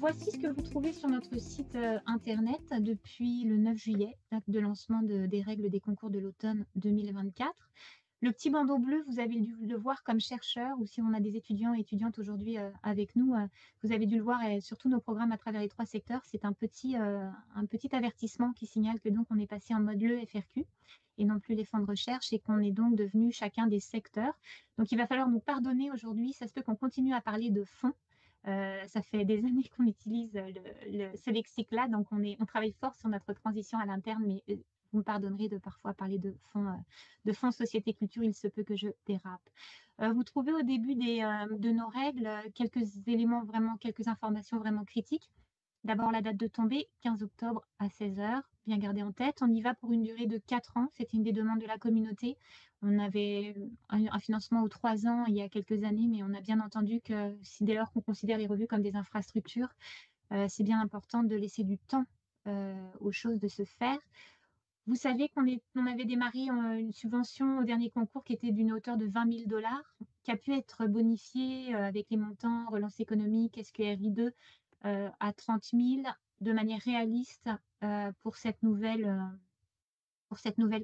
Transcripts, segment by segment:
voici ce que vous trouvez sur notre site internet depuis le 9 juillet, date de lancement des règles des concours de l'automne 2024. Le petit bandeau bleu, vous avez dû le voir comme chercheur, ou si on a des étudiants et étudiantes aujourd'hui avec nous, vous avez dû le voir, et surtout nos programmes à travers les trois secteurs, c'est un petit avertissement qui signale que donc on est passé en mode le FRQ et non plus les fonds de recherche, et qu'on est donc devenu chacun des secteurs. Donc il va falloir nous pardonner aujourd'hui, ça se peut qu'on continue à parler de fonds. Ça fait des années qu'on utilise ce lexique-là, donc on travaille fort sur notre transition à l'interne, mais vous me pardonnerez de parfois parler de fonds société culture, il se peut que je dérape. Vous trouvez au début de nos règles quelques éléments vraiment, quelques informations vraiment critiques. D'abord, la date de tombée, 15 octobre à 16 heures, bien garder en tête. On y va pour une durée de 4 ans. C'était une des demandes de la communauté. On avait un financement aux 3 ans il y a quelques années, mais on a bien entendu que si dès lors qu'on considère les revues comme des infrastructures, c'est bien important de laisser du temps aux choses de se faire. Vous savez qu'on avait démarré une subvention au dernier concours qui était d'une hauteur de 20 000 dollars, qui a pu être bonifiée avec les montants relance économique, SQRI2, à 30 000 de manière réaliste pour cette nouvelle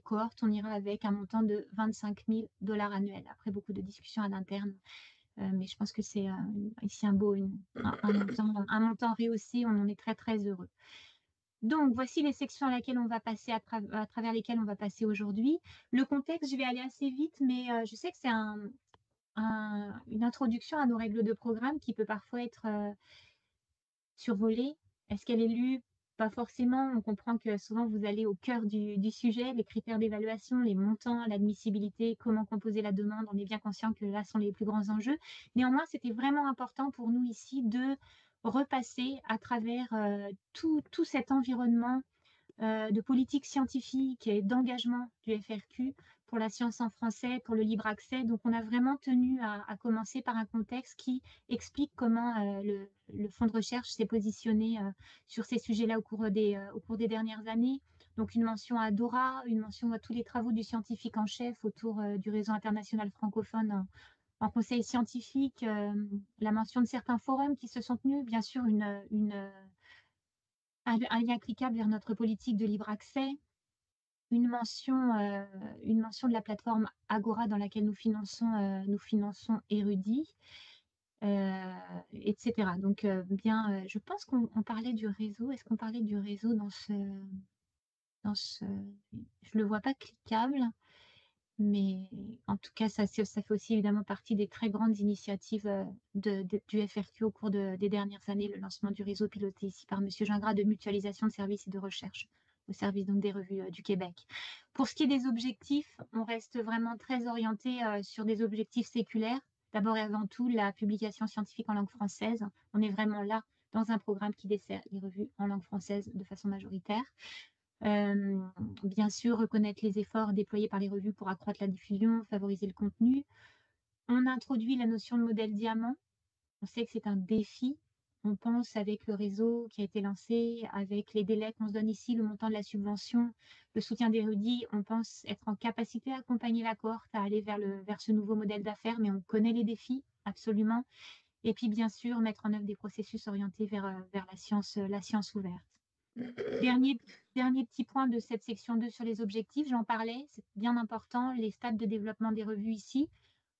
cohorte. On ira avec un montant de 25 000 dollars annuels. Après beaucoup de discussions à l'interne, mais je pense que c'est ici un montant rehaussé. On en est très très heureux. Donc, voici les sections à travers lesquelles on va passer aujourd'hui. Le contexte, je vais aller assez vite, mais je sais que c'est une introduction à nos règles de programme qui peut parfois être survolée. Est-ce qu'elle est lue? Pas forcément. On comprend que souvent vous allez au cœur du sujet, les critères d'évaluation, les montants, l'admissibilité, comment composer la demande. On est bien conscient que là sont les plus grands enjeux. Néanmoins, c'était vraiment important pour nous ici de repasser à travers tout cet environnement de politique scientifique et d'engagement du FRQ pour la science en français, pour le libre accès. Donc, on a vraiment tenu à commencer par un contexte qui explique comment le fonds de recherche s'est positionné sur ces sujets-là au cours des dernières années. Donc, une mention à Dora, une mention à tous les travaux du scientifique en chef autour du réseau international francophone en conseil scientifique, la mention de certains forums qui se sont tenus, bien sûr un lien cliquable vers notre politique de libre accès, une mention de la plateforme Agora dans laquelle nous finançons Érudit, etc. Donc, je pense qu'on parlait du réseau. Est-ce qu'on parlait du réseau dans ce... Je ne le vois pas cliquable, mais en tout cas, ça fait aussi évidemment partie des très grandes initiatives du FRQ au cours des dernières années, le lancement du réseau piloté ici par M. Gingras de mutualisation de services et de recherche au service donc des revues du Québec. Pour ce qui est des objectifs, on reste vraiment très orienté sur des objectifs séculaires. D'abord et avant tout, la publication scientifique en langue française. On est vraiment là dans un programme qui dessert les revues en langue française de façon majoritaire. Bien sûr, reconnaître les efforts déployés par les revues pour accroître la diffusion, favoriser le contenu. On introduit la notion de modèle diamant. On sait que c'est un défi. On pense avec le réseau qui a été lancé, avec les délais qu'on se donne ici, le montant de la subvention, le soutien d'érudits, on pense être en capacité d'accompagner la cohorte à aller vers ce nouveau modèle d'affaires, mais on connaît les défis, absolument. Et puis, bien sûr, mettre en œuvre des processus orientés vers la science ouverte. Dernier petit point de cette section 2 sur les objectifs, j'en parlais, c'est bien important, les stades de développement des revues ici.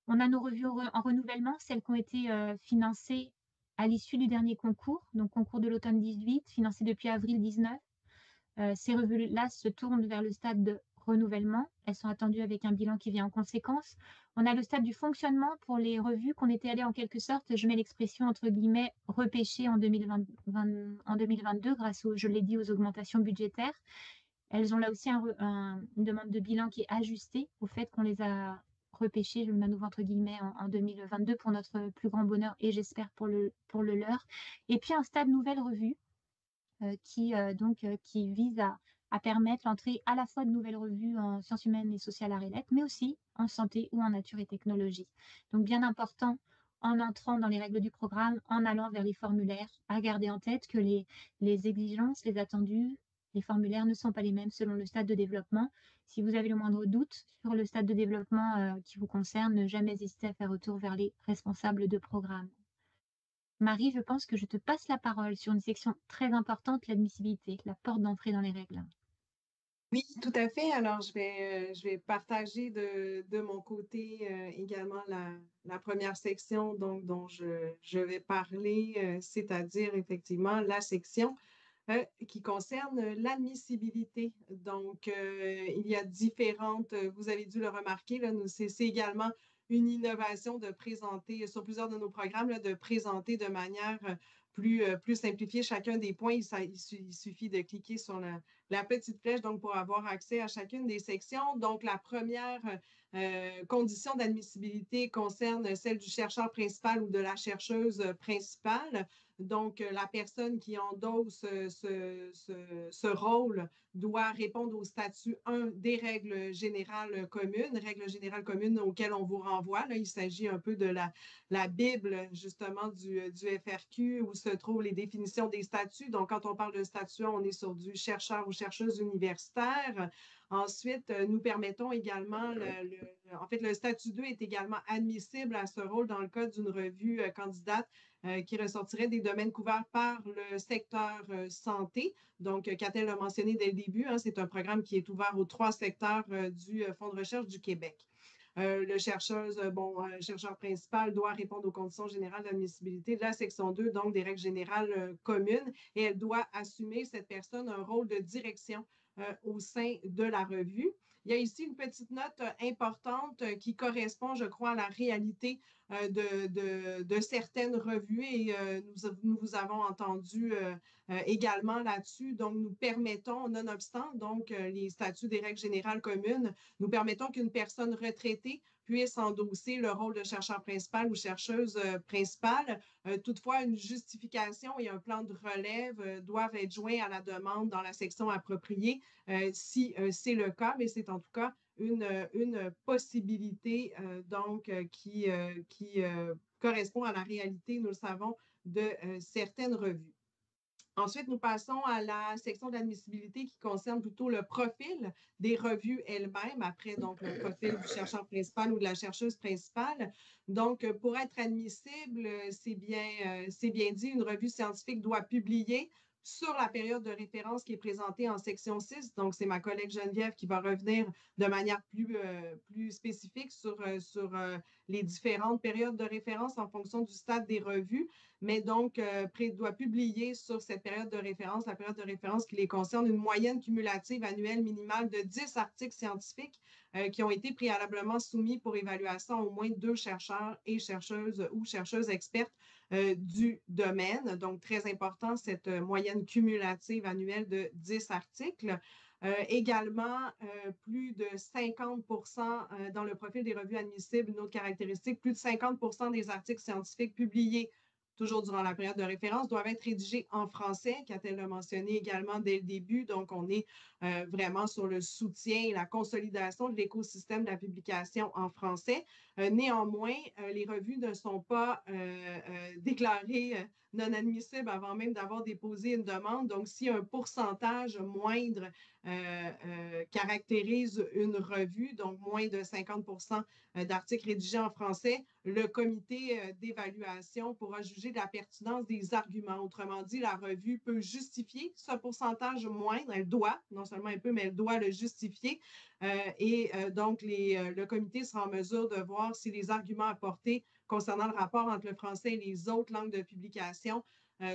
On a nos revues en renouvellement, celles qui ont été financées à l'issue du dernier concours, donc concours de l'automne 18, financé depuis avril 19. Ces revues-là se tournent vers le stade de renouvellement. Elles sont attendues avec un bilan qui vient en conséquence. On a le stade du fonctionnement pour les revues qu'on était allé en quelque sorte, je mets l'expression entre guillemets, repêcher en 2022 grâce je l'ai dit, aux augmentations budgétaires. Elles ont là aussi une demande de bilan qui est ajustée au fait qu'on les a repêchées, je le mets à nouveau entre guillemets, en 2022 pour notre plus grand bonheur et j'espère pour le leur. Et puis un stade nouvelle revue qui vise à permettre l'entrée à la fois de nouvelles revues en sciences humaines et sociales à lettres, mais aussi en santé ou en nature et technologie. Donc bien important, en entrant dans les règles du programme, en allant vers les formulaires, à garder en tête que les exigences, les attendus, les formulaires ne sont pas les mêmes selon le stade de développement. Si vous avez le moindre doute sur le stade de développement qui vous concerne, ne jamais hésiter à faire retour vers les responsables de programme. Marie, je pense que je te passe la parole sur une section très importante, l'admissibilité, la porte d'entrée dans les règles. Oui, tout à fait. Alors, je vais partager de mon côté également la première section donc, dont je vais parler, c'est-à-dire effectivement la section qui concerne l'admissibilité. Donc, il y a différentes, vous avez dû le remarquer, là, c'est également une innovation de présenter, sur plusieurs de nos programmes, là, de présenter de manière plus simplifiée chacun des points. Il suffit de cliquer sur la petite flèche donc, pour avoir accès à chacune des sections. Donc, la première condition d'admissibilité concerne celle du chercheur principal ou de la chercheuse principale. Donc, la personne qui endosse ce rôle doit répondre au statut 1 des règles générales communes auxquelles on vous renvoie. Là, il s'agit un peu de la Bible, justement, du FRQ où se trouvent les définitions des statuts. Donc, quand on parle de statut, on est sur du chercheur ou chercheuse universitaire. Ensuite, nous permettons également, en fait, le statut 2 est également admissible à ce rôle dans le cas d'une revue candidate qui ressortirait des domaines couverts par le secteur santé. Donc, Catel l'a mentionné dès le début, hein, c'est un programme qui est ouvert aux 3 secteurs du Fonds de recherche du Québec. Chercheur principal doit répondre aux conditions générales d'admissibilité de la section 2, donc des règles générales communes, et elle doit assumer, cette personne, un rôle de direction au sein de la revue. Il y a ici une petite note importante qui correspond, je crois, à la réalité de certaines revues et nous vous avons entendu également là-dessus. Donc, nous permettons, nonobstant donc les statuts des règles générales communes, nous permettons qu'une personne retraitée puisse endosser le rôle de chercheur principal ou chercheuse principale. Toutefois, une justification et un plan de relève doivent être joints à la demande dans la section appropriée si c'est le cas, mais c'est en tout cas une possibilité qui correspond à la réalité, nous le savons, de certaines revues. Ensuite, nous passons à la section d'admissibilité qui concerne plutôt le profil des revues elles-mêmes, après donc le profil du chercheur principal ou de la chercheuse principale. Donc, pour être admissible, c'est bien dit, une revue scientifique doit publier sur la période de référence qui est présentée en section 6. Donc, c'est ma collègue Geneviève qui va revenir de manière plus spécifique sur les différentes périodes de référence en fonction du stade des revues, mais donc doit publier sur cette période de référence, la période de référence qui les concerne, une moyenne cumulative annuelle minimale de 10 articles scientifiques qui ont été préalablement soumis pour évaluation à au moins 2 chercheurs et chercheuses ou chercheuses expertes du domaine. Donc, très important, cette moyenne cumulative annuelle de 10 articles. Également, plus de 50 dans le profil des revues admissibles, une autre caractéristique, plus de 50 des articles scientifiques publiés toujours durant la période de référence, doivent être rédigés en français, qu'a-t-elle mentionné également dès le début. Donc, on est vraiment sur le soutien et la consolidation de l'écosystème de la publication en français. Néanmoins, les revues ne sont pas déclarées non admissibles avant même d'avoir déposé une demande. Donc, si un pourcentage moindre caractérise une revue, donc moins de 50 d'articles rédigés en français, le comité d'évaluation pourra juger de la pertinence des arguments. Autrement dit, la revue peut justifier ce pourcentage moindre. Elle doit, non seulement elle peut, mais elle doit le justifier. Donc, le comité sera en mesure de voir si les arguments apportés concernant le rapport entre le français et les autres langues de publication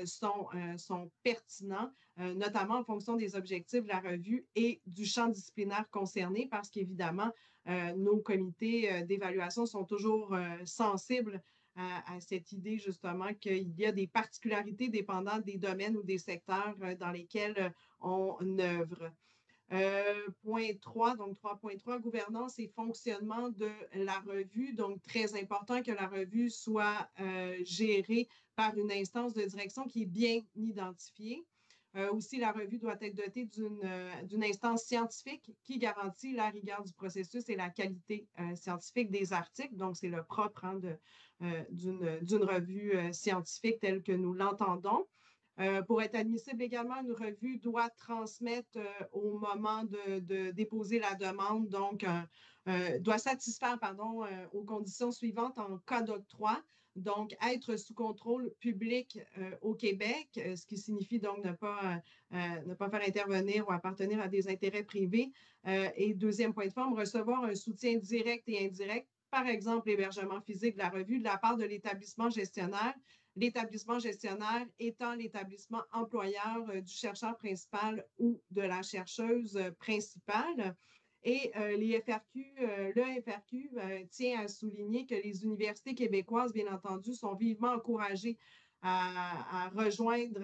sont pertinents, notamment en fonction des objectifs de la revue et du champ disciplinaire concerné, parce qu'évidemment, nos comités d'évaluation sont toujours sensibles à cette idée justement qu'il y a des particularités dépendant des domaines ou des secteurs dans lesquels on œuvre. Point 3, donc 3.3, gouvernance et fonctionnement de la revue. Donc, très important que la revue soit gérée par une instance de direction qui est bien identifiée. Aussi, la revue doit être dotée d'une instance scientifique qui garantit la rigueur du processus et la qualité scientifique des articles. Donc, c'est le propre d'une revue scientifique telle que nous l'entendons. Pour être admissible également, une revue doit transmettre au moment de déposer la demande, donc doit satisfaire aux conditions suivantes en cas d'octroi. donc être sous contrôle public au Québec, ce qui signifie donc ne pas faire intervenir ou appartenir à des intérêts privés. Et deuxième point de forme, recevoir un soutien direct et indirect, par exemple l'hébergement physique de la revue, de la part de l'établissement gestionnaire étant l'établissement employeur du chercheur principal ou de la chercheuse principale. Et le FRQ tient à souligner que les universités québécoises, bien entendu, sont vivement encouragées à rejoindre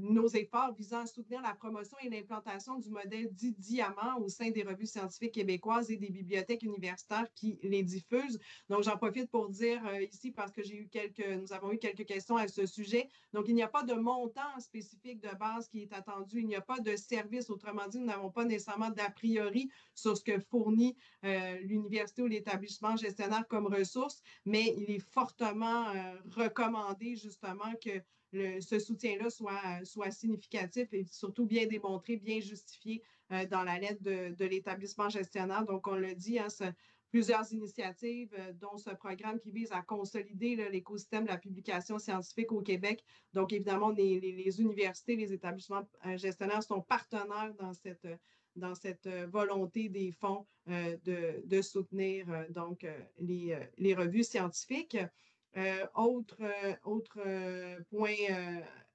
nos efforts visant à soutenir la promotion et l'implantation du modèle dit diamant au sein des revues scientifiques québécoises et des bibliothèques universitaires qui les diffusent. Donc, j'en profite pour dire ici, parce que nous avons eu quelques questions à ce sujet. Donc, il n'y a pas de montant spécifique de base qui est attendu. Il n'y a pas de service. Autrement dit, nous n'avons pas nécessairement d'a priori sur ce que fournit l'université ou l'établissement gestionnaire comme ressources, mais il est fortement recommandé justement que ce soutien-là soit significatif et surtout bien démontré, bien justifié dans la lettre de l'établissement gestionnaire. Donc, on l'a dit, hein, plusieurs initiatives, dont ce programme qui vise à consolider l'écosystème de la publication scientifique au Québec. Donc, évidemment, les universités, les établissements gestionnaires sont partenaires dans cette volonté des fonds de soutenir donc les revues scientifiques. Autre point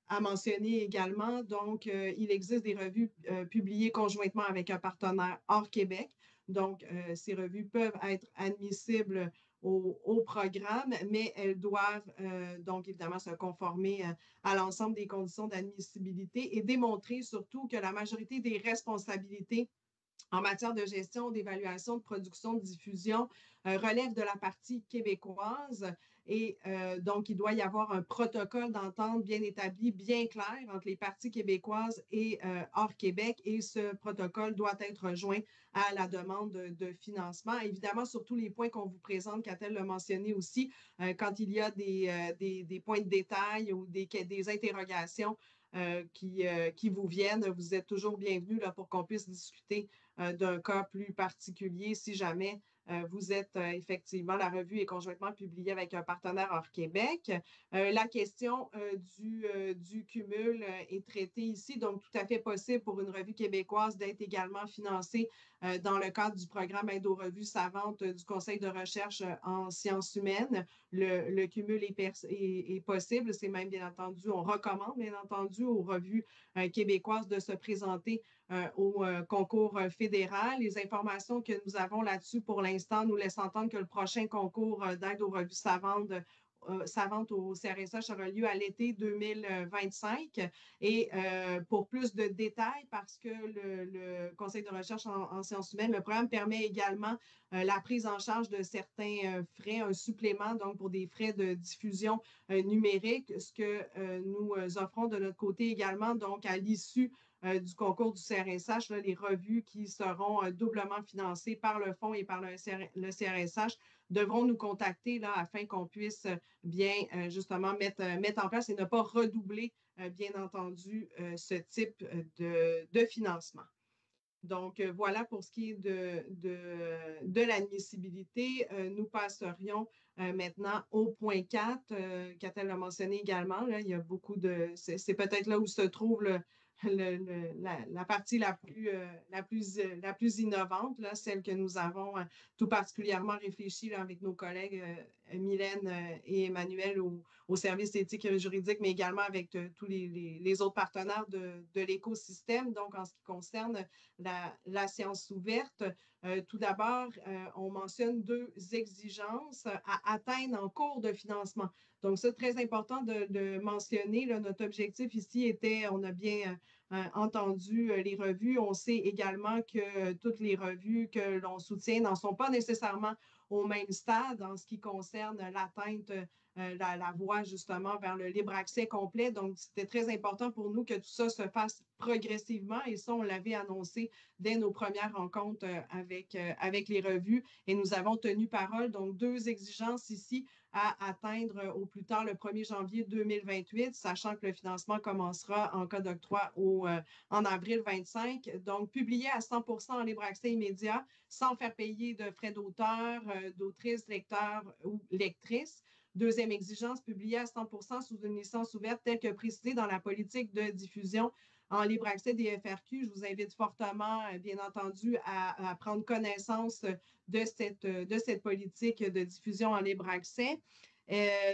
à mentionner également, donc il existe des revues publiées conjointement avec un partenaire hors Québec. Donc, ces revues peuvent être admissibles au programme, mais elles doivent donc évidemment se conformer à l'ensemble des conditions d'admissibilité et démontrer surtout que la majorité des responsabilités en matière de gestion, d'évaluation, de production, de diffusion, relève de la partie québécoise. Et donc, il doit y avoir un protocole d'entente bien établi, bien clair entre les parties québécoises et hors Québec. Et ce protocole doit être joint à la demande de financement. Évidemment, sur tous les points qu'on vous présente, Catel l'a mentionné aussi, quand il y a des points de détail ou des interrogations qui vous viennent, vous êtes toujours bienvenus là, pour qu'on puisse discuter d'un cas plus particulier si jamais vous êtes effectivement, la revue est conjointement publiée avec un partenaire hors Québec. La question du cumul est traitée ici, donc tout à fait possible pour une revue québécoise d'être également financée dans le cadre du programme Aide aux revues savantes du Conseil de recherche en sciences humaines. Le cumul est possible, c'est même bien entendu, on recommande bien entendu aux revues québécoises de se présenter au concours fédéral. Les informations que nous avons là-dessus pour l'instant nous laissent entendre que le prochain concours d'aide aux revues savantes au CRSH aura lieu à l'été 2025. Et pour plus de détails, parce que le Conseil de recherche en sciences humaines, le programme permet également la prise en charge de certains frais, un supplément donc pour des frais de diffusion numérique, ce que nous offrons de notre côté également, donc à l'issue du concours du CRSH, là, les revues qui seront doublement financées par le fonds et par le CRSH devront nous contacter là, afin qu'on puisse bien justement mettre en place et ne pas redoubler, bien entendu, ce type de financement. Donc, voilà pour ce qui est de l'admissibilité. Nous passerions maintenant au point 4, Catel l'a mentionné également. Là, il y a beaucoup de... C'est peut-être là où se trouve la partie la plus innovante, là, celle que nous avons tout particulièrement réfléchie là, avec nos collègues Mylène et Emmanuel au service éthique et juridique, mais également avec tous les autres partenaires de l'écosystème. Donc, en ce qui concerne la science ouverte, tout d'abord, on mentionne 2 exigences à atteindre en cours de financement. Donc, c'est très important de mentionner. Là, notre objectif ici était, on a bien entendu les revues. On sait également que toutes les revues que l'on soutient n'en sont pas nécessairement au même stade en ce qui concerne l'atteinte, la voie justement vers le libre accès complet. Donc, c'était très important pour nous que tout ça se fasse progressivement et ça, on l'avait annoncé dès nos premières rencontres avec les revues et nous avons tenu parole. Donc, 2 exigences ici à atteindre au plus tard le 1er janvier 2028, sachant que le financement commencera en cas d'octroi en avril 25. Donc, publié à 100% en libre accès immédiat, sans faire payer de frais d'auteur, d'autrice, lecteur ou lectrice. Deuxième exigence, publier à 100% sous une licence ouverte telle que précisée dans la politique de diffusion en libre accès des FRQ. Je vous invite fortement, bien entendu, à prendre connaissance de cette politique de diffusion en libre accès.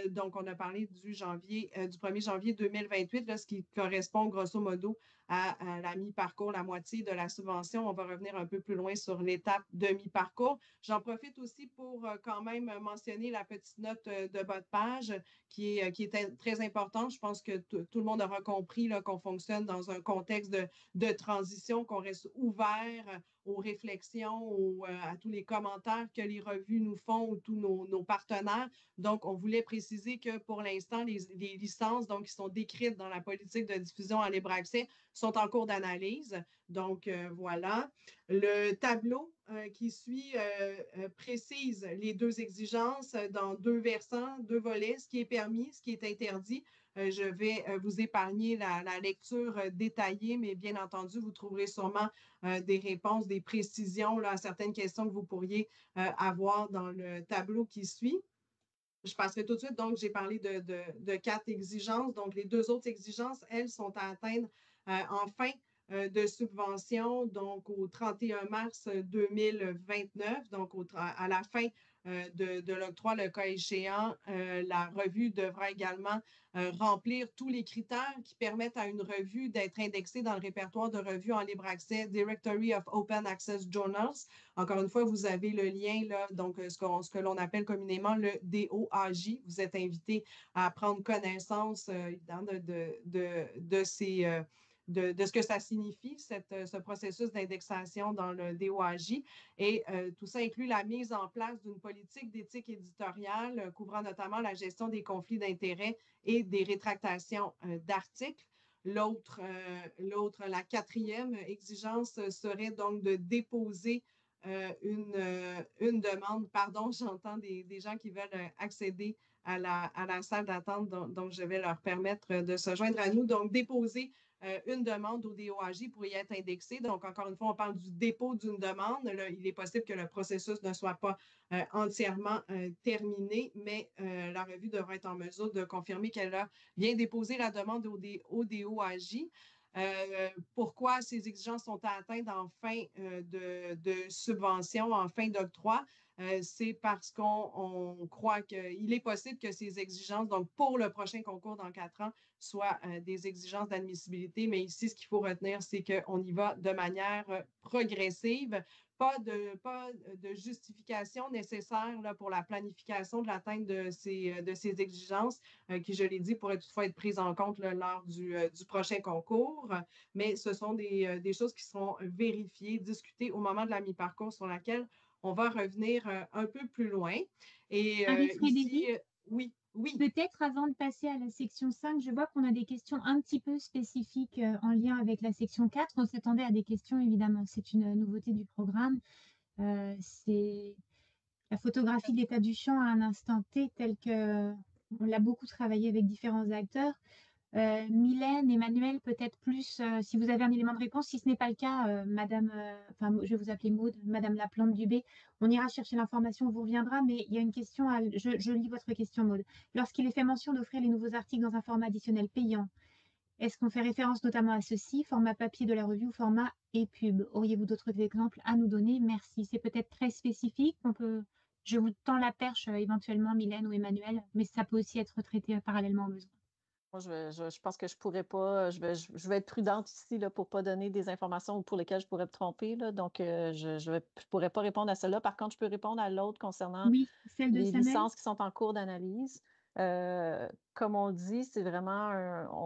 Donc, on a parlé du 1er janvier 2028, là, ce qui correspond grosso modo à la mi-parcours, la moitié de la subvention. On va revenir un peu plus loin sur l'étape de mi-parcours. J'en profite aussi pour quand même mentionner la petite note de bas de page qui est très importante. Je pense que tout le monde aura compris qu'on fonctionne dans un contexte de transition, qu'on reste ouvert aux réflexions, à tous les commentaires que les revues nous font ou tous nos partenaires. Donc, on voulait préciser que pour l'instant, les licences donc, qui sont décrites dans la politique de diffusion en libre accès sont en cours d'analyse. Donc, voilà. Le tableau qui suit précise les deux exigences dans deux versants, deux volets, ce qui est permis, ce qui est interdit. Je vais vous épargner la lecture détaillée, mais bien entendu, vous trouverez sûrement des réponses, des précisions là, à certaines questions que vous pourriez avoir dans le tableau qui suit. Je passerai tout de suite. Donc, j'ai parlé de 4 exigences. Donc, les 2 autres exigences, elles, sont à atteindre en fin de subvention, donc au 31 mars 2029. Donc, à la fin de l'octroi, le cas échéant, la revue devra également remplir tous les critères qui permettent à une revue d'être indexée dans le répertoire de revues en libre accès, Directory of Open Access Journals. Encore une fois, vous avez le lien, là, donc ce que l'on appelle communément le DOAJ. Vous êtes invité à prendre connaissance de ce que ça signifie, ce processus d'indexation dans le DOAJ. Et tout ça inclut la mise en place d'une politique d'éthique éditoriale couvrant notamment la gestion des conflits d'intérêts et des rétractations d'articles. La quatrième exigence serait donc de déposer une demande. Pardon, j'entends des gens qui veulent accéder à la salle d'attente, donc je vais leur permettre de se joindre à nous. Donc, déposer une demande au DOAJ pour y être indexé. Donc, encore une fois, on parle du dépôt d'une demande. Là, il est possible que le processus ne soit pas entièrement terminé, mais la revue devra être en mesure de confirmer qu'elle a bien déposé la demande au DOAJ. Pourquoi ces exigences sont à atteindre en fin de subvention, en fin d'octroi? C'est parce qu'on croit qu'il est possible que ces exigences, donc pour le prochain concours dans 4 ans, soient des exigences d'admissibilité. Mais ici, ce qu'il faut retenir, c'est qu'on y va de manière progressive. Pas de justification nécessaire là, pour la planification de l'atteinte de ces exigences qui, je l'ai dit, pourraient toutefois être prises en compte là, lors du prochain concours. Mais ce sont des choses qui seront vérifiées, discutées au moment de la mi-parcours sur laquelle on va revenir un peu plus loin. Et Marie-Frédérique, ici, oui. peut-être avant de passer à la section 5, je vois qu'on a des questions un petit peu spécifiques en lien avec la section 4. On s'attendait à des questions, évidemment. C'est une nouveauté du programme. C'est la photographie de l'état du champ à un instant T, tel que on l'a beaucoup travaillé avec différents acteurs. Mylène, Emmanuel, peut-être plus, si vous avez un élément de réponse. Si ce n'est pas le cas, Madame, je vais vous appeler Maude, Madame Laplante Dubé, on ira chercher l'information, on vous reviendra, mais il y a une question, je lis votre question, Maude. Lorsqu'il est fait mention d'offrir les nouveaux articles dans un format additionnel payant, est-ce qu'on fait référence notamment à ceci, format papier de la revue ou format e-pub? Auriez-vous d'autres exemples à nous donner? Merci. C'est peut-être très spécifique. Je vous tends la perche éventuellement, Mylène ou Emmanuel, mais ça peut aussi être traité parallèlement aux besoins. Moi, je pense que je pourrais pas, je vais être prudente ici là, pour ne pas donner des informations pour lesquelles je pourrais me tromper. Là, donc, je ne pourrais pas répondre à celle-là. Par contre, je peux répondre à l'autre concernant Oui, celle de les Samuel. licences qui sont en cours d'analyse. Comme on dit, c'est vraiment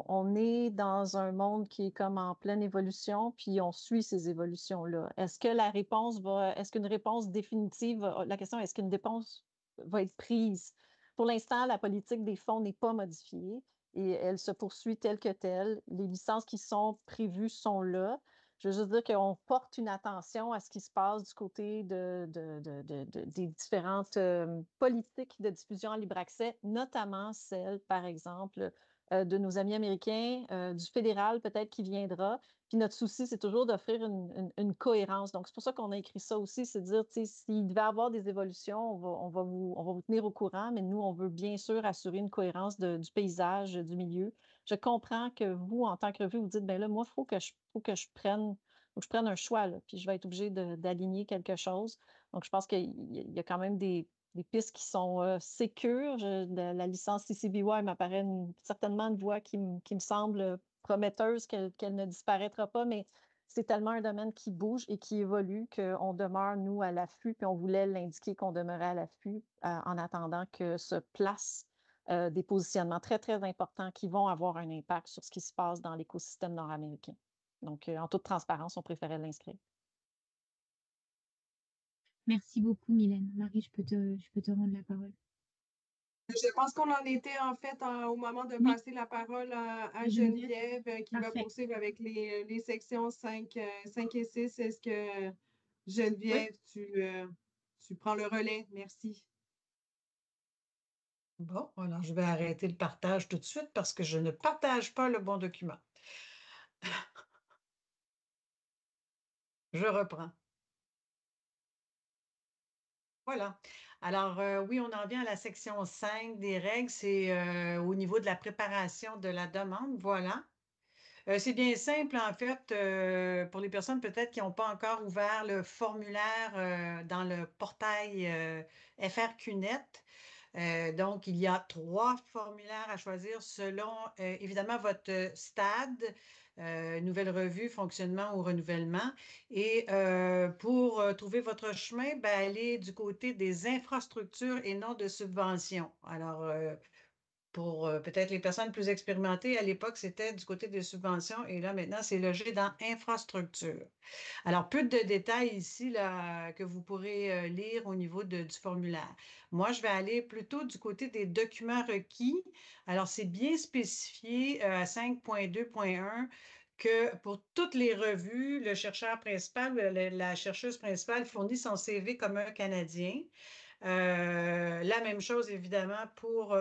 on est dans un monde qui est comme en pleine évolution, puis on suit ces évolutions-là. Est-ce qu'une réponse définitive, la question est-ce qu'une réponse va être prise? Pour l'instant, la politique des fonds n'est pas modifiée et elle se poursuit telle que telle. Les licences qui sont prévues sont là. Je veux juste dire qu'on porte une attention à ce qui se passe du côté des différentes politiques de diffusion en libre accès, notamment celle, par exemple, de nos amis américains, du fédéral peut-être qui viendra. Puis notre souci, c'est toujours d'offrir une cohérence. Donc, c'est pour ça qu'on a écrit ça aussi, c'est de dire, tu sais, s'il devait y avoir des évolutions, on va vous tenir au courant, mais nous, on veut bien sûr assurer une cohérence du paysage, du milieu. Je comprends que vous, en tant que revue, vous dites, ben là, moi, faut que je prenne un choix, là, puis je vais être obligée d'aligner quelque chose. Donc, je pense qu'il y a quand même des pistes qui sont sécures. La licence CCBY m'apparaît certainement une voie qui me semble prometteuse, qu'elle ne disparaîtra pas, mais c'est tellement un domaine qui bouge et qui évolue qu'on demeure, nous, à l'affût, puis on voulait l'indiquer qu'on demeurait à l'affût en attendant que se placent des positionnements très, très importants qui vont avoir un impact sur ce qui se passe dans l'écosystème nord-américain. Donc, en toute transparence, on préférait l'inscrire. Merci beaucoup, Mylène. Marie, je peux te rendre la parole. Je pense qu'on en était en fait au moment de Oui, passer la parole à Geneviève, Geneviève qui va parfait. poursuivre avec les sections 5 et 6. Est-ce que Oui, Geneviève, tu prends le relais? Merci. bon, alors je vais arrêter le partage tout de suite parce que je ne partage pas le bon document. Je reprends. Voilà. Alors, oui, on en vient à la section 5 des règles. C'est au niveau de la préparation de la demande. Voilà. C'est bien simple, en fait, pour les personnes peut-être qui n'ont pas encore ouvert le formulaire dans le portail FRQNet. Donc, il y a 3 formulaires à choisir selon, évidemment, votre stade, nouvelle revue, fonctionnement ou renouvellement. Et pour trouver votre chemin, ben, allez du côté des infrastructures et non de subventions. Alors, pour peut-être les personnes plus expérimentées, à l'époque, c'était du côté des subventions et là, maintenant, c'est logé dans infrastructure. Alors, peu de détails ici là, que vous pourrez lire au niveau du formulaire. Moi, je vais aller plutôt du côté des documents requis. Alors, c'est bien spécifié à 5.2.1 que pour toutes les revues, le chercheur principal ou la chercheuse principale fournit son CV comme un Canadien. La même chose, évidemment, pour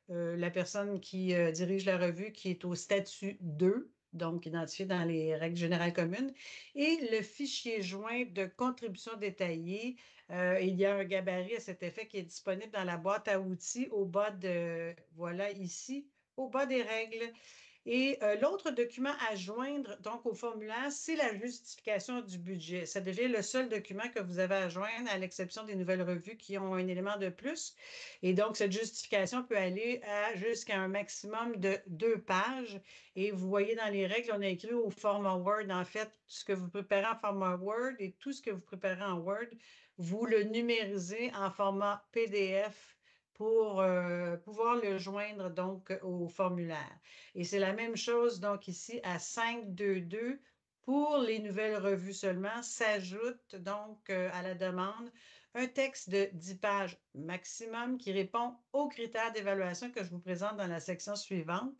la personne qui dirige la revue, qui est au statut 2, donc identifié dans les règles générales communes, et le fichier joint de contribution détaillée. Il y a un gabarit à cet effet qui est disponible dans la boîte à outils au bas voilà ici, au bas des règles. Et l'autre document à joindre donc au formulaire, c'est la justification du budget. Ça devient le seul document que vous avez à joindre, à l'exception des nouvelles revues qui ont un élément de plus. Et donc, cette justification peut aller jusqu'à un maximum de 2 pages. Et vous voyez dans les règles, on a écrit au format Word, en fait, ce que vous préparez en format Word et tout ce que vous préparez en Word, vous le numérisez en format PDF pour pouvoir le joindre donc au formulaire. Et c'est la même chose donc ici à 5.2.2 pour les nouvelles revues seulement. S'ajoute donc à la demande un texte de 10 pages maximum qui répond aux critères d'évaluation que je vous présente dans la section suivante.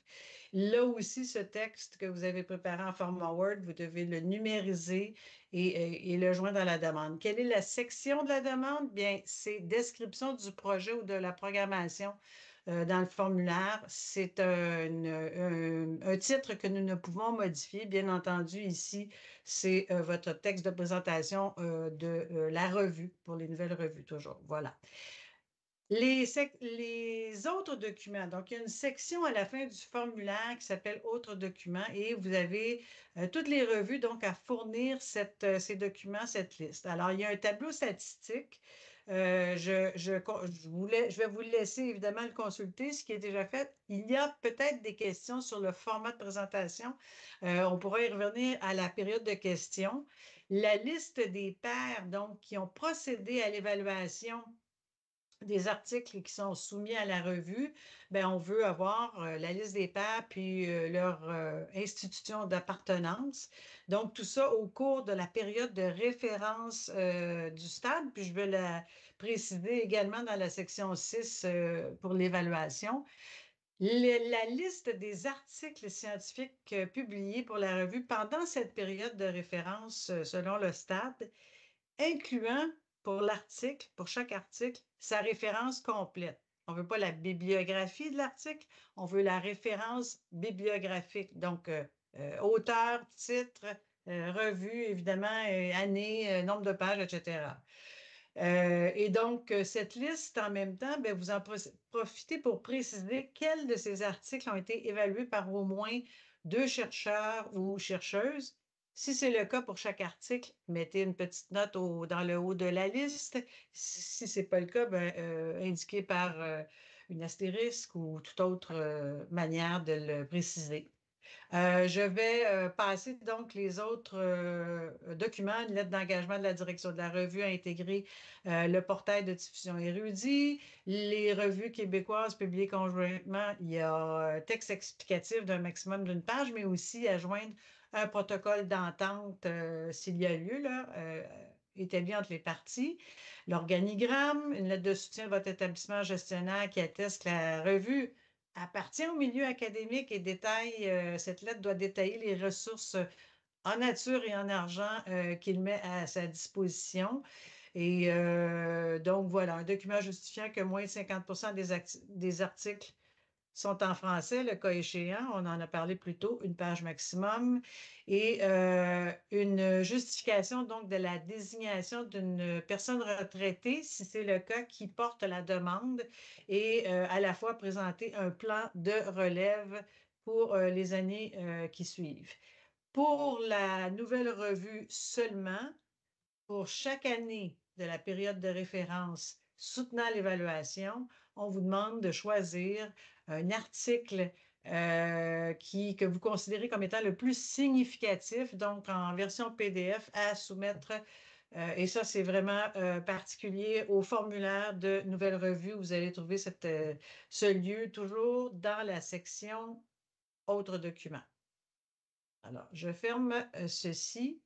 Là aussi, ce texte que vous avez préparé en format Word, vous devez le numériser et le joindre à la demande. Quelle est la section de la demande? Bien, c'est description du projet ou de la programmation dans le formulaire. C'est un titre que nous ne pouvons modifier. Bien entendu, ici, c'est votre texte de présentation de la revue, pour les nouvelles revues toujours. Voilà. Les autres documents, donc il y a une section à la fin du formulaire qui s'appelle Autres documents et vous avez toutes les revues donc à fournir ces documents, cette liste. Alors, il y a un tableau statistique. Je vais vous laisser évidemment le consulter, ce qui est déjà fait. Il y a peut-être des questions sur le format de présentation. On pourra y revenir à la période de questions. La liste des pairs, donc, qui ont procédé à l'évaluation des articles qui sont soumis à la revue, bien, on veut avoir la liste des pairs puis leur institution d'appartenance. Donc, tout ça au cours de la période de référence du stade, puis je veux la préciser également dans la section 6 pour l'évaluation. La liste des articles scientifiques publiés pour la revue pendant cette période de référence selon le stade, incluant pour l'article, pour chaque article, sa référence complète. On ne veut pas la bibliographie de l'article, on veut la référence bibliographique. Donc, auteur, titre, revue, évidemment, année, nombre de pages, etc. Et donc, cette liste, en même temps, bien, vous en profitez pour préciser quels de ces articles ont été évalués par au moins 2 chercheurs ou chercheuses. Si c'est le cas pour chaque article, mettez une petite note dans le haut de la liste. Si ce n'est pas le cas, bien, indiquez par une astérisque ou toute autre manière de le préciser. Je vais passer donc les autres documents, une lettre d'engagement de la direction de la revue à intégrer le portail de diffusion érudit, les revues québécoises publiées conjointement. Il y a un texte explicatif d'un maximum d'une page, mais aussi à joindre un protocole d'entente s'il y a lieu, là, établi entre les parties. L'organigramme, une lettre de soutien de votre établissement gestionnaire qui atteste que la revue appartient au milieu académique et cette lettre doit détailler les ressources en nature et en argent qu'il met à sa disposition. Et donc, voilà, un document justifiant que moins de 50% des articles sont en français, le cas échéant. On en a parlé plus tôt, une page maximum. Et une justification donc de la désignation d'une personne retraitée, si c'est le cas, qui porte la demande et à la fois présenter un plan de relève pour les années qui suivent. Pour la nouvelle revue seulement, pour chaque année de la période de référence soutenant l'évaluation, on vous demande de choisir un article que vous considérez comme étant le plus significatif, donc en version PDF à soumettre. Et ça, c'est vraiment particulier au formulaire de Nouvelle Revue. Vous allez trouver ce lieu toujours dans la section Autres documents. Alors, je ferme ceci.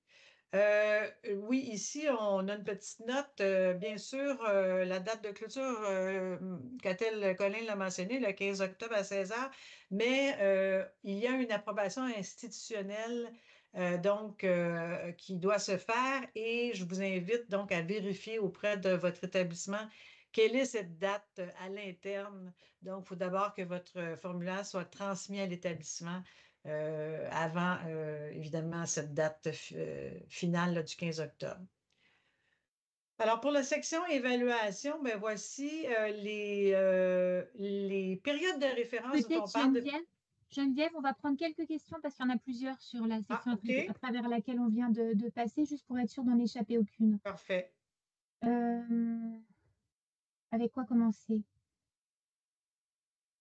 Oui, ici, on a une petite note. Bien sûr, la date de clôture, Catel Colin l'a mentionné, le 15 octobre à 16 h, mais il y a une approbation institutionnelle donc qui doit se faire et je vous invite donc à vérifier auprès de votre établissement quelle est cette date à l'interne. Donc, il faut d'abord que votre formulaire soit transmis à l'établissement avant, évidemment, cette date finale là, du 15 octobre. Alors, pour la section évaluation, ben voici les périodes de référence dont Peut-être on parle. Geneviève, on va prendre quelques questions parce qu'il y en a plusieurs sur la section OK. à travers laquelle on vient de passer, juste pour être sûr d'en échapper aucune. Parfait. Avec quoi commencer?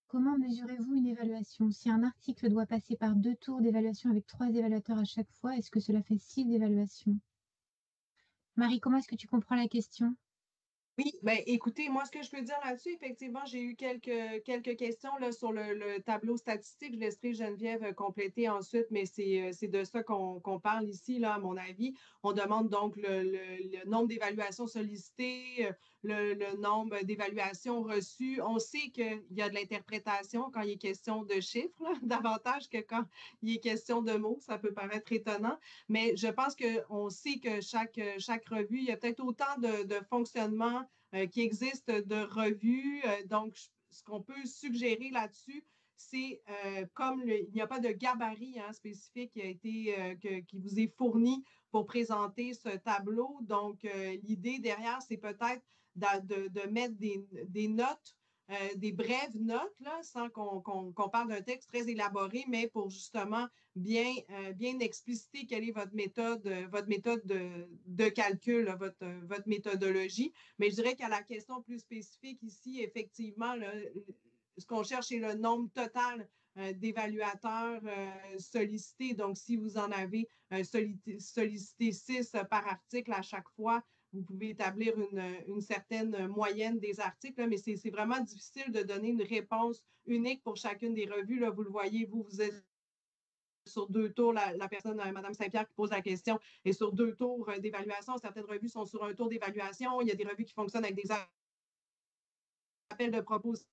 Comment mesurez-vous une évaluation? Si un article doit passer par 2 tours d'évaluation avec 3 évaluateurs à chaque fois, est-ce que cela fait 6 évaluations? Marie, comment est-ce que tu comprends la question? Oui, bien, écoutez, moi, ce que je peux dire là-dessus, effectivement, j'ai eu quelques questions là, sur le tableau statistique. Je laisserai Geneviève compléter ensuite, mais c'est de ça qu'on parle ici, là, à mon avis. On demande donc le nombre d'évaluations sollicitées, le nombre d'évaluations reçues. On sait qu'il y a de l'interprétation quand il est question de chiffres, là, davantage que quand il est question de mots. Ça peut paraître étonnant, mais je pense qu'on sait que chaque revue, il y a peut-être autant de fonctionnements qui existent de revues. Donc, ce qu'on peut suggérer là-dessus, c'est comme il n'y a pas de gabarit spécifique qui vous est fourni pour présenter ce tableau. Donc, l'idée derrière, c'est peut-être de mettre des notes, des brèves notes, là, sans qu'on parle d'un texte très élaboré, mais pour justement bien expliciter quelle est votre méthode de calcul, là, votre méthodologie. Mais je dirais qu'à la question plus spécifique ici, effectivement, là, ce qu'on cherche, c'est le nombre total d'évaluateurs sollicités. Donc, si vous en avez sollicité 6 par article à chaque fois, vous pouvez établir une certaine moyenne des articles, là, mais c'est vraiment difficile de donner une réponse unique pour chacune des revues. Là, vous le voyez, vous êtes sur 2 tours, la personne, Mme Saint-Pierre, qui pose la question, est sur 2 tours d'évaluation. Certaines revues sont sur un tour d'évaluation. Il y a des revues qui fonctionnent avec des appels de proposition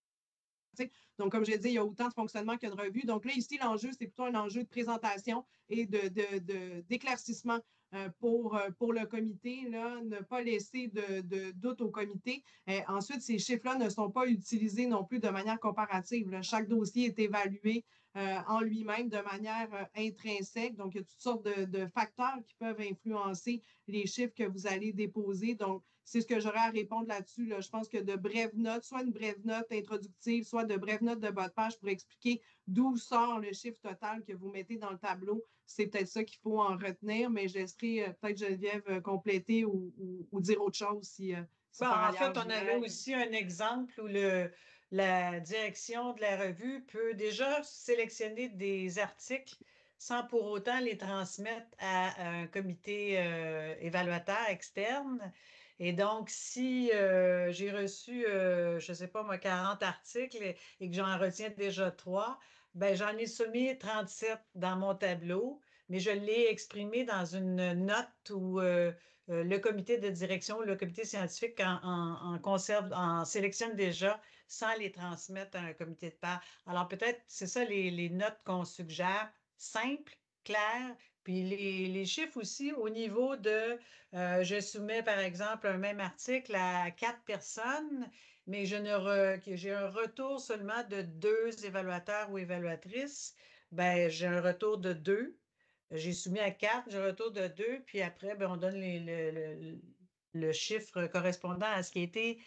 sais. Donc, comme je l'ai dit, il y a autant de fonctionnement qu'il y a de revues. Donc là, ici, l'enjeu, c'est plutôt un enjeu de présentation et d'éclaircissement pour le comité, là, ne pas laisser de doute au comité. Ensuite, ces chiffres-là ne sont pas utilisés non plus de manière comparative, là. Chaque dossier est évalué en lui-même de manière intrinsèque. Donc, il y a toutes sortes de facteurs qui peuvent influencer les chiffres que vous allez déposer. Donc, c'est ce que j'aurais à répondre là-dessus, là. Je pense que de brèves notes, soit une brève note introductive, soit de brèves notes de bas de page pour expliquer d'où sort le chiffre total que vous mettez dans le tableau. C'est peut-être ça qu'il faut en retenir, mais je laisserai peut-être Geneviève compléter ou dire autre chose si par En ailleurs. fait, on avait aussi un exemple où la direction de la revue peut déjà sélectionner des articles sans pour autant les transmettre à un comité évaluateur externe. Et donc, si j'ai reçu, je ne sais pas moi, 40 articles et que j'en retiens déjà 3, ben, j'en ai soumis 37 dans mon tableau, mais je l'ai exprimé dans une note où le comité de direction, le comité scientifique en sélectionne déjà sans les transmettre à un comité de pairs. Alors peut-être, c'est ça les notes qu'on suggère, simples, claires, puis les chiffres aussi au niveau de, je soumets par exemple un même article à 4 personnes, mais j'ai un retour seulement de 2 évaluateurs ou évaluatrices, ben j'ai un retour de 2. J'ai soumis à 4, j'ai un retour de 2, puis après, ben, on donne le chiffre correspondant à ce qui a été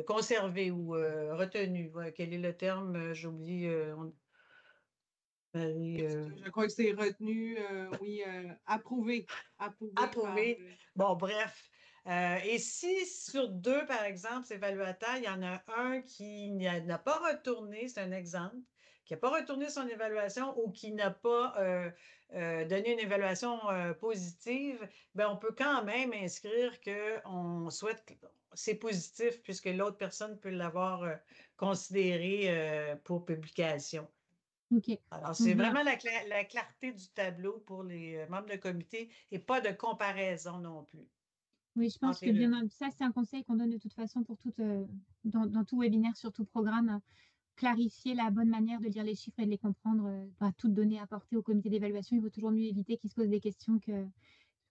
conservé ou retenu. Voilà, quel est le terme? J'oublie. Je crois que c'est retenu, oui, approuvé. Approuvé. Bon, bref. Et si sur 2, par exemple, évaluateurs, il y en a un qui n'a pas retourné, c'est un exemple, qui n'a pas retourné son évaluation ou qui n'a pas donné une évaluation positive, bien, on peut quand même inscrire qu'on souhaite, c'est positif puisque l'autre personne peut l'avoir considéré pour publication. OK. Alors, Donc c'est voilà. vraiment la clarté du tableau pour les membres de comité et pas de comparaison non plus Oui, je pense entre que les deux. bien ça, c'est un conseil qu'on donne de toute façon pour dans tout webinaire, sur tout programme, clarifier la bonne manière de lire les chiffres et de les comprendre, toutes données apportées au comité d'évaluation. Il vaut toujours mieux éviter qu'ils se posent des questions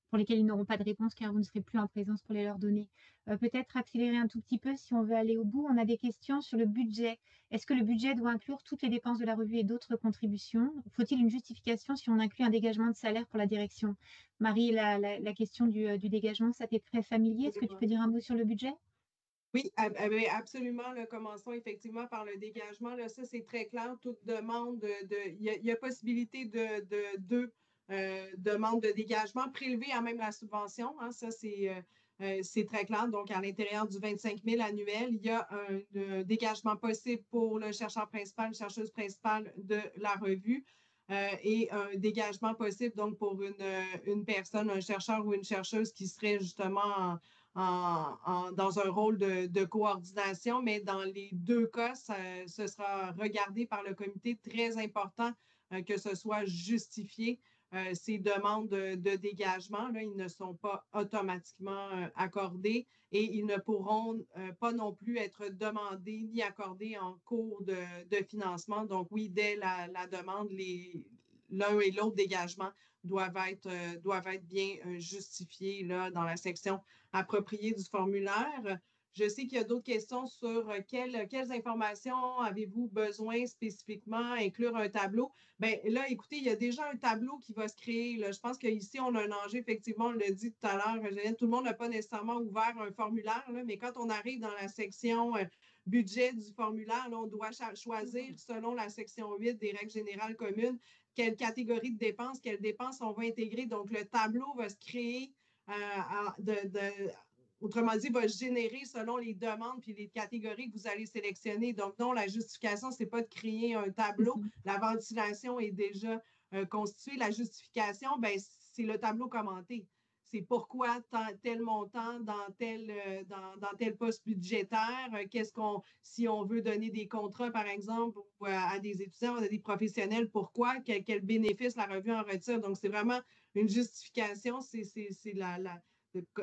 pour lesquelles ils n'auront pas de réponse, car vous ne serez plus en présence pour les leur donner. Peut-être accélérer un tout petit peu si on veut aller au bout. On a des questions sur le budget. Est-ce que le budget doit inclure toutes les dépenses de la revue et d'autres contributions? Faut-il une justification si on inclut un dégagement de salaire pour la direction? Marie, la question du dégagement, ça t'est très familier. Est-ce que tu peux dire un mot sur le budget? Oui, absolument. Là, commençons effectivement par le dégagement. Là, ça, c'est très clair. Toute demande il y a possibilité de deux demandes de dégagement prélevées à même la subvention. Hein, ça, c'est très clair. Donc, à l'intérieur du 25 000 annuel, il y a un dégagement possible pour le chercheur principal, la chercheuse principale de la revue. Et un dégagement possible donc pour une personne, un chercheur ou une chercheuse qui serait justement dans un rôle de coordination, mais dans les deux cas, ce sera regardé par le comité. Très important que ce soit justifié. Ces demandes de dégagement, là, ils ne sont pas automatiquement accordés et ils ne pourront pas non plus être demandés ni accordés en cours de financement. Donc oui, dès la demande, l'un et l'autre dégagement doivent être bien justifiés là, dans la section appropriée du formulaire. Je sais qu'il y a d'autres questions sur quelles informations avez-vous besoin spécifiquement, inclure un tableau. Bien là, écoutez, il y a déjà un tableau qui va se créer. Là. Je pense qu'ici, on a un enjeu, effectivement, on l'a dit tout à l'heure, tout le monde n'a pas nécessairement ouvert un formulaire, là, mais quand on arrive dans la section budget du formulaire, là, on doit choisir, selon la section 8 des règles générales communes, quelle catégorie de dépenses, quelles dépenses on va intégrer. Donc, le tableau va se créer autrement dit, va générer selon les demandes puis les catégories que vous allez sélectionner. Donc, non, la justification, ce n'est pas de créer un tableau. La ventilation est déjà constituée. La justification, ben, c'est le tableau commenté. C'est pourquoi tel montant dans tel poste budgétaire, si on veut donner des contrats, par exemple, à des étudiants, à des professionnels, pourquoi, quel bénéfice la revue en retire. Donc, c'est vraiment une justification, c'est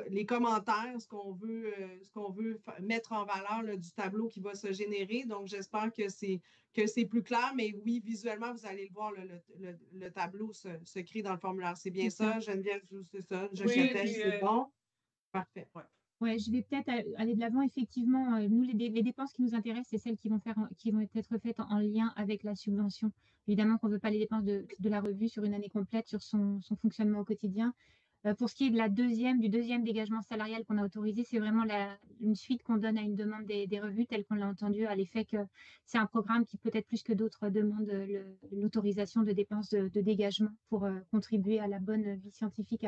les commentaires, ce qu'on veut mettre en valeur là, du tableau qui va se générer. Donc, j'espère que c'est plus clair. Mais oui, visuellement, vous allez le voir, le tableau se crée dans le formulaire. C'est bien ça, Geneviève, c'est ça. Oui, puis, C'est bon. Parfait. ouais. Ouais, je vais peut-être aller de l'avant. Effectivement, nous, les dépenses qui nous intéressent, c'est celles qui vont être faites en lien avec la subvention. Évidemment qu'on ne veut pas les dépenses de la revue sur une année complète, sur son fonctionnement au quotidien. Pour ce qui est du deuxième dégagement salarial qu'on a autorisé, c'est vraiment une suite qu'on donne à une demande des revues, telle qu'on l'a entendu, à l'effet que c'est un programme qui, peut-être plus que d'autres, demande l'autorisation de dépenses de dégagement pour contribuer à la bonne vie scientifique,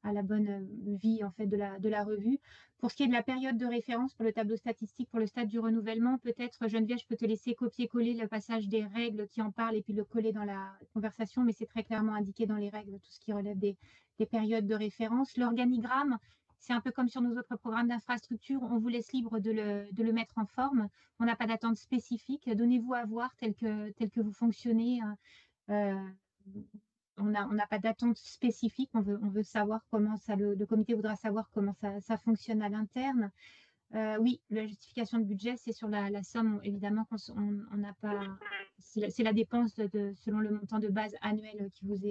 à la bonne vie en fait de la revue. Pour ce qui est de la période de référence pour le tableau statistique, pour le stade du renouvellement, peut-être, Geneviève, je peux te laisser copier-coller le passage des règles qui en parlent et puis le coller dans la conversation, mais c'est très clairement indiqué dans les règles, tout ce qui relève des périodes de référence. L'organigramme, c'est un peu comme sur nos autres programmes d'infrastructure, on vous laisse libre de le mettre en forme. On n'a pas d'attente spécifique. Donnez-vous à voir tel que vous fonctionnez. Euh, on n'a pas d'attente spécifique. On veut savoir comment ça, le comité voudra savoir comment ça fonctionne à l'interne. Oui, la justification de budget, c'est sur la somme, évidemment, on n'a pas. C'est la dépense selon le montant de base annuel qui vous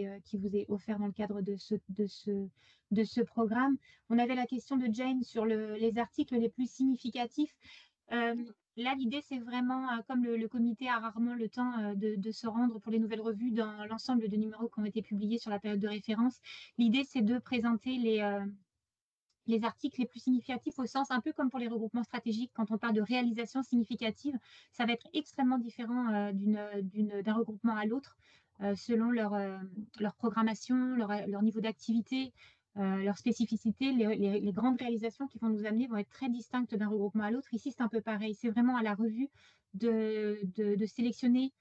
est offert dans le cadre de ce programme. On avait la question de Jane sur les articles les plus significatifs. Là, l'idée, c'est vraiment, comme le comité a rarement le temps de se rendre pour les nouvelles revues dans l'ensemble de numéros qui ont été publiés sur la période de référence, l'idée, c'est de présenter les articles les plus significatifs au sens, un peu comme pour les regroupements stratégiques, quand on parle de réalisation significative, ça va être extrêmement différent d'un regroupement à l'autre, selon leur programmation, leur niveau d'activité, leur spécificité. Les grandes réalisations qui vont nous amener vont être très distinctes d'un regroupement à l'autre. Ici, c'est un peu pareil. C'est vraiment à la revue de sélectionner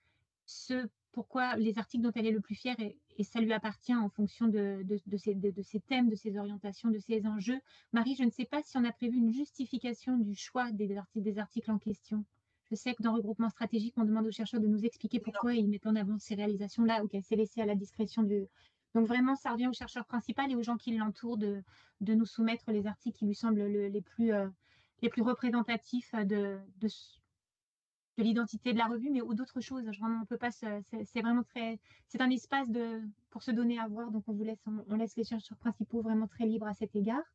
pourquoi les articles dont elle est le plus fière, et ça lui appartient en fonction de ses thèmes, de ses orientations, de ses enjeux. Marie, je ne sais pas si on a prévu une justification du choix des articles en question. Je sais que dans regroupement stratégique, on demande aux chercheurs de nous expliquer pourquoi ils mettent en avant ces réalisations-là, ou qu'elles s'est laissé à la discrétion du. Donc vraiment, ça revient au chercheur principal et aux gens qui l'entourent de nous soumettre les articles qui lui semblent les plus représentatifs de l'identité de la revue, mais ou d'autres choses. Vraiment, on peut pas. C'est vraiment c'est un espace pour se donner à voir. Donc, on laisse les chercheurs principaux vraiment très libres à cet égard.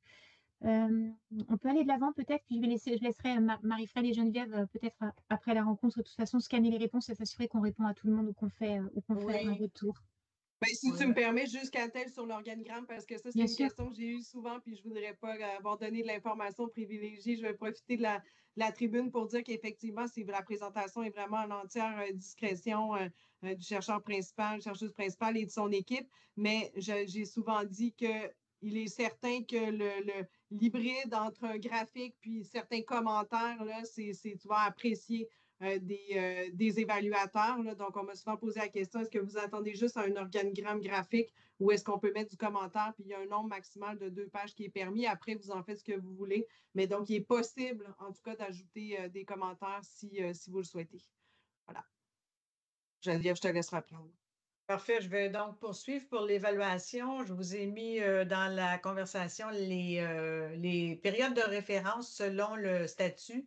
On peut aller de l'avant peut-être, puis je laisserai Marie-Fred et Geneviève peut-être après la rencontre, de toute façon, scanner les réponses et s'assurer qu'on répond à tout le monde ou qu'on fait un retour. Ben, si tu me permets, juste Catel sur l'organigramme, parce que ça, c'est une question que j'ai eue souvent, puis je ne voudrais pas avoir donné de l'information privilégiée. Je vais profiter de la tribune pour dire qu'effectivement, la présentation est vraiment en entière discrétion du chercheur principal, chercheuse principale et de son équipe. Mais j'ai souvent dit qu'il est certain que l'hybride entre un graphique puis certains commentaires, là, tu vas apprécier des évaluateurs. Là. Donc, on m'a souvent posé la question, est-ce que vous attendez juste un organigramme graphique ou est-ce qu'on peut mettre du commentaire? Puis il y a un nombre maximal de 2 pages qui est permis. Après, vous en faites ce que vous voulez. Mais donc, il est possible, en tout cas, d'ajouter des commentaires si vous le souhaitez. Voilà. Geneviève, je te laisse reprendre. Parfait. Je vais donc poursuivre pour l'évaluation. Je vous ai mis dans la conversation les périodes de référence selon le statut.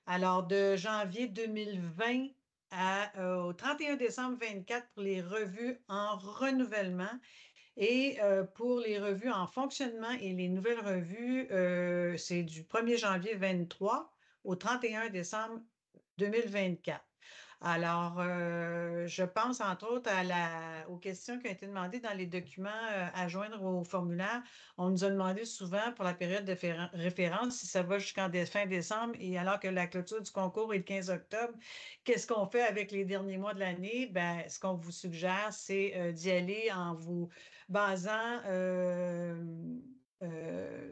Alors, de janvier 2020 au 31 décembre 2024 pour les revues en renouvellement et pour les revues en fonctionnement et les nouvelles revues, c'est du 1er janvier 2023 au 31 décembre 2024. Alors, je pense entre autres aux questions qui ont été demandées dans les documents à joindre au formulaire. On nous a demandé souvent pour la période de référence si ça va jusqu'en fin décembre et alors que la clôture du concours est le 15 octobre, qu'est-ce qu'on fait avec les derniers mois de l'année? Ben, ce qu'on vous suggère, c'est d'y aller en vous basant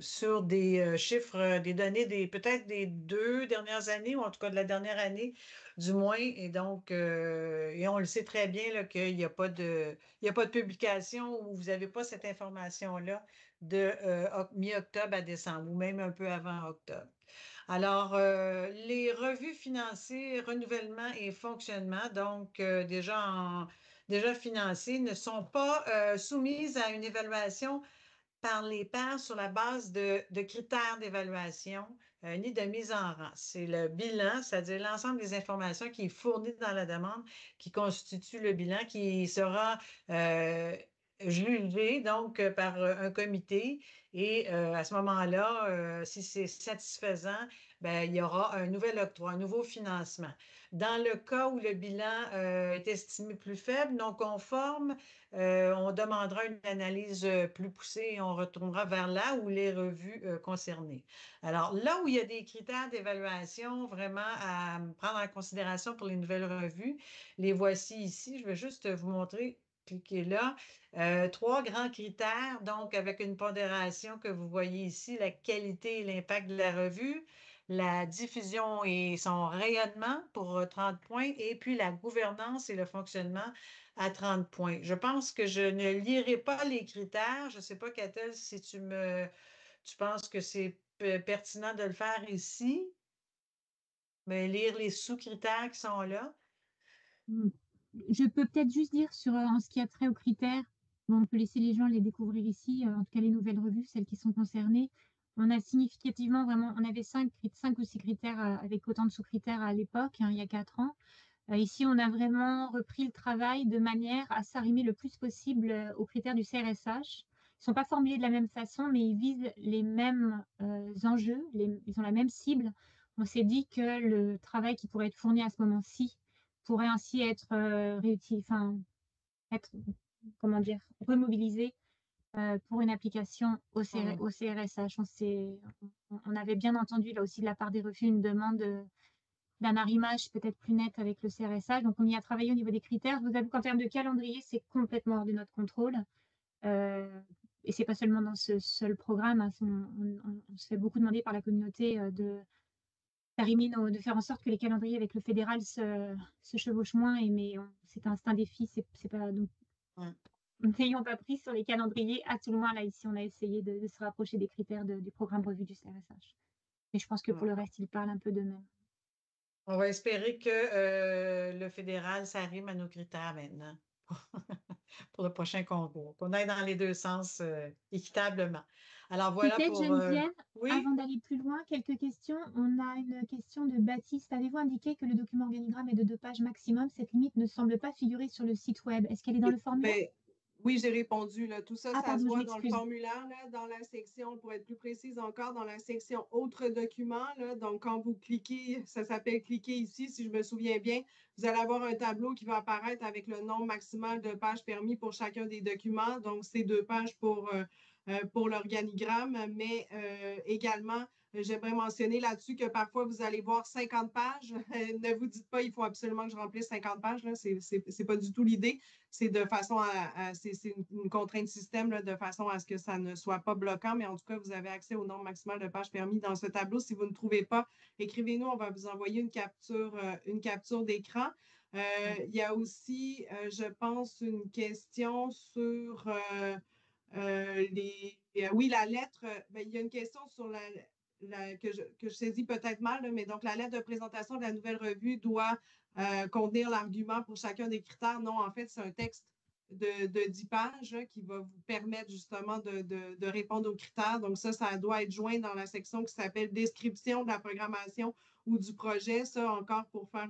sur des chiffres, des données peut-être des 2 dernières années, ou en tout cas de la dernière année, du moins. Et donc, et on le sait très bien qu'il n'y a pas de publication où vous n'avez pas cette information-là de mi-octobre à décembre, ou même un peu avant octobre. Alors, les revues financées, renouvellement et fonctionnement, donc déjà financées, ne sont pas soumises à une évaluation par les pairs sur la base de critères d'évaluation ni de mise en rang. C'est le bilan, c'est-à-dire l'ensemble des informations qui est fourni dans la demande qui constitue le bilan qui sera jugé donc par un comité et à ce moment-là, si c'est satisfaisant, ben, il y aura un nouvel octroi, un nouveau financement. Dans le cas où le bilan est estimé plus faible, non conforme, on demandera une analyse plus poussée et on retournera vers là où les revues concernées. Alors, là où il y a des critères d'évaluation vraiment à prendre en considération pour les nouvelles revues, les voici ici. Je vais juste vous montrer, cliquez là. Trois grands critères, donc avec une pondération que vous voyez ici, la qualité et l'impact de la revue, la diffusion et son rayonnement pour 30 points, et puis la gouvernance et le fonctionnement à 30 points. Je pense que je ne lirai pas les critères. Je ne sais pas, Catel, si tu penses que c'est pertinent de le faire ici, mais lire les sous-critères qui sont là. Mm. Je peux peut-être juste dire en ce qui a trait aux critères, bon, on peut laisser les gens les découvrir ici, en tout cas les nouvelles revues, celles qui sont concernées. On a significativement vraiment, on avait 5 ou 6 critères avec autant de sous-critères à l'époque, hein, il y a 4 ans. Ici, on a vraiment repris le travail de manière à s'arrimer le plus possible aux critères du CRSH. Ils ne sont pas formulés de la même façon, mais ils visent les mêmes enjeux, ils ont la même cible. On s'est dit que le travail qui pourrait être fourni à ce moment-ci pourrait ainsi être être, comment dire, remobilisé pour une application au CRSH. On avait bien entendu là aussi de la part des revues une demande d'un arrimage peut-être plus net avec le CRSH. Donc, on y a travaillé au niveau des critères. Je vous avoue qu'en termes de calendrier, c'est complètement hors de notre contrôle. Et c'est pas seulement dans ce seul programme. Hein. On se fait beaucoup demander par la communauté de faire en sorte que les calendriers avec le fédéral se chevauchent moins. Mais c'est un défi. C'est pas donc. N'ayant pas pris sur les calendriers, à tout le moins, là, ici, on a essayé de se rapprocher des critères du programme revu du CRSH. Et je pense que pour le reste, il parle un peu d'eux-mêmes. On va espérer que le fédéral s'arrime à nos critères maintenant pour le prochain concours, qu'on aille dans les deux sens équitablement. Alors voilà Peut-être, pour... Geneviève, oui? avant d'aller plus loin, quelques questions. On a une question de Baptiste. Avez-vous indiqué que le document organigramme est de 2 pages maximum? Cette limite ne semble pas figurer sur le site web. Est-ce qu'elle est dans le formulaire? Ben, oui, j'ai répondu. Là. Tout ça, Ah, ça se pardon, je voit dans le m'excuse. formulaire, là, dans la section, pour être plus précise encore, dans la section Autres documents. Là. Donc, quand vous cliquez, ça s'appelle cliquer ici, si je me souviens bien, vous allez avoir un tableau qui va apparaître avec le nombre maximal de pages permis pour chacun des documents. Donc, c'est 2 pages pour l'organigramme, mais également, j'aimerais mentionner là-dessus que parfois, vous allez voir 50 pages. Ne vous dites pas, il faut absolument que je remplisse 50 pages. Ce n'est pas du tout l'idée. C'est de façon c'est une contrainte système là, de façon à ce que ça ne soit pas bloquant, mais en tout cas, vous avez accès au nombre maximal de pages permis dans ce tableau. Si vous ne trouvez pas, écrivez-nous, on va vous envoyer une capture d'écran. Il y a aussi, je pense, une question sur oui, la lettre. Ben, il y a une question sur que je saisis peut-être mal, là, mais donc la lettre de présentation de la nouvelle revue doit contenir l'argument pour chacun des critères. Non, en fait, c'est un texte de 10 pages qui va vous permettre justement de répondre aux critères. Donc ça doit être joint dans la section qui s'appelle Description de la programmation ou du projet. Ça, encore pour faire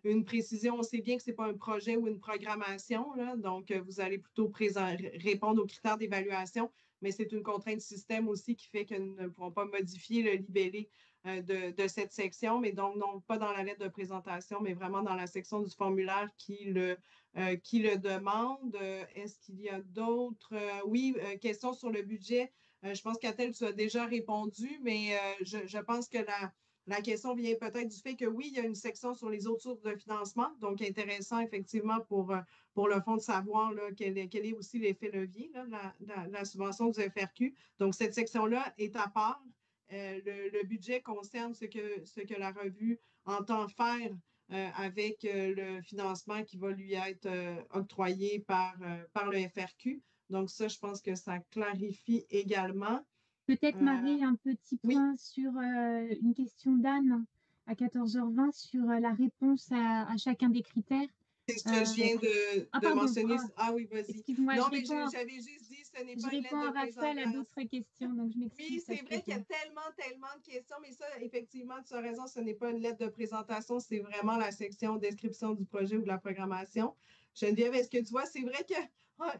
une précision, on sait bien que ce n'est pas un projet ou une programmation, là, donc vous allez plutôt répondre aux critères d'évaluation, mais c'est une contrainte système aussi qui fait que nous ne pourrons pas modifier le libellé de cette section, mais donc non pas dans la lettre de présentation, mais vraiment dans la section du formulaire qui le demande. Est-ce qu'il y a d'autres? Oui, question sur le budget. Je pense qu'Atel, tu as déjà répondu, mais je pense que la question vient peut-être du fait que oui, il y a une section sur les autres sources de financement, donc intéressant effectivement pour le fond de savoir là, quel est aussi l'effet levier là, la subvention du FRQ. Donc, cette section-là est à part. Le budget concerne ce que la revue entend faire avec le financement qui va lui être octroyé par le FRQ. Donc, ça, je pense que ça clarifie également. Peut-être, Marie, un petit point oui. sur une question d'Anne à 14h20 sur la réponse à chacun des critères. C'est ce que je viens de Pardon. mentionner. Ah oui, vas-y. Excuse-moi, Non, mais j'avais juste dit, ce n'est je pas une lettre réponds de en rafale à présentation. d'autres questions, donc je Oui, m'excuse, ça c'est se vrai qu'il y a répond. tellement de questions, mais ça, effectivement, tu as raison, ce n'est pas une lettre de présentation, c'est vraiment la section description du projet ou de la programmation. Geneviève, est-ce que tu vois, c'est vrai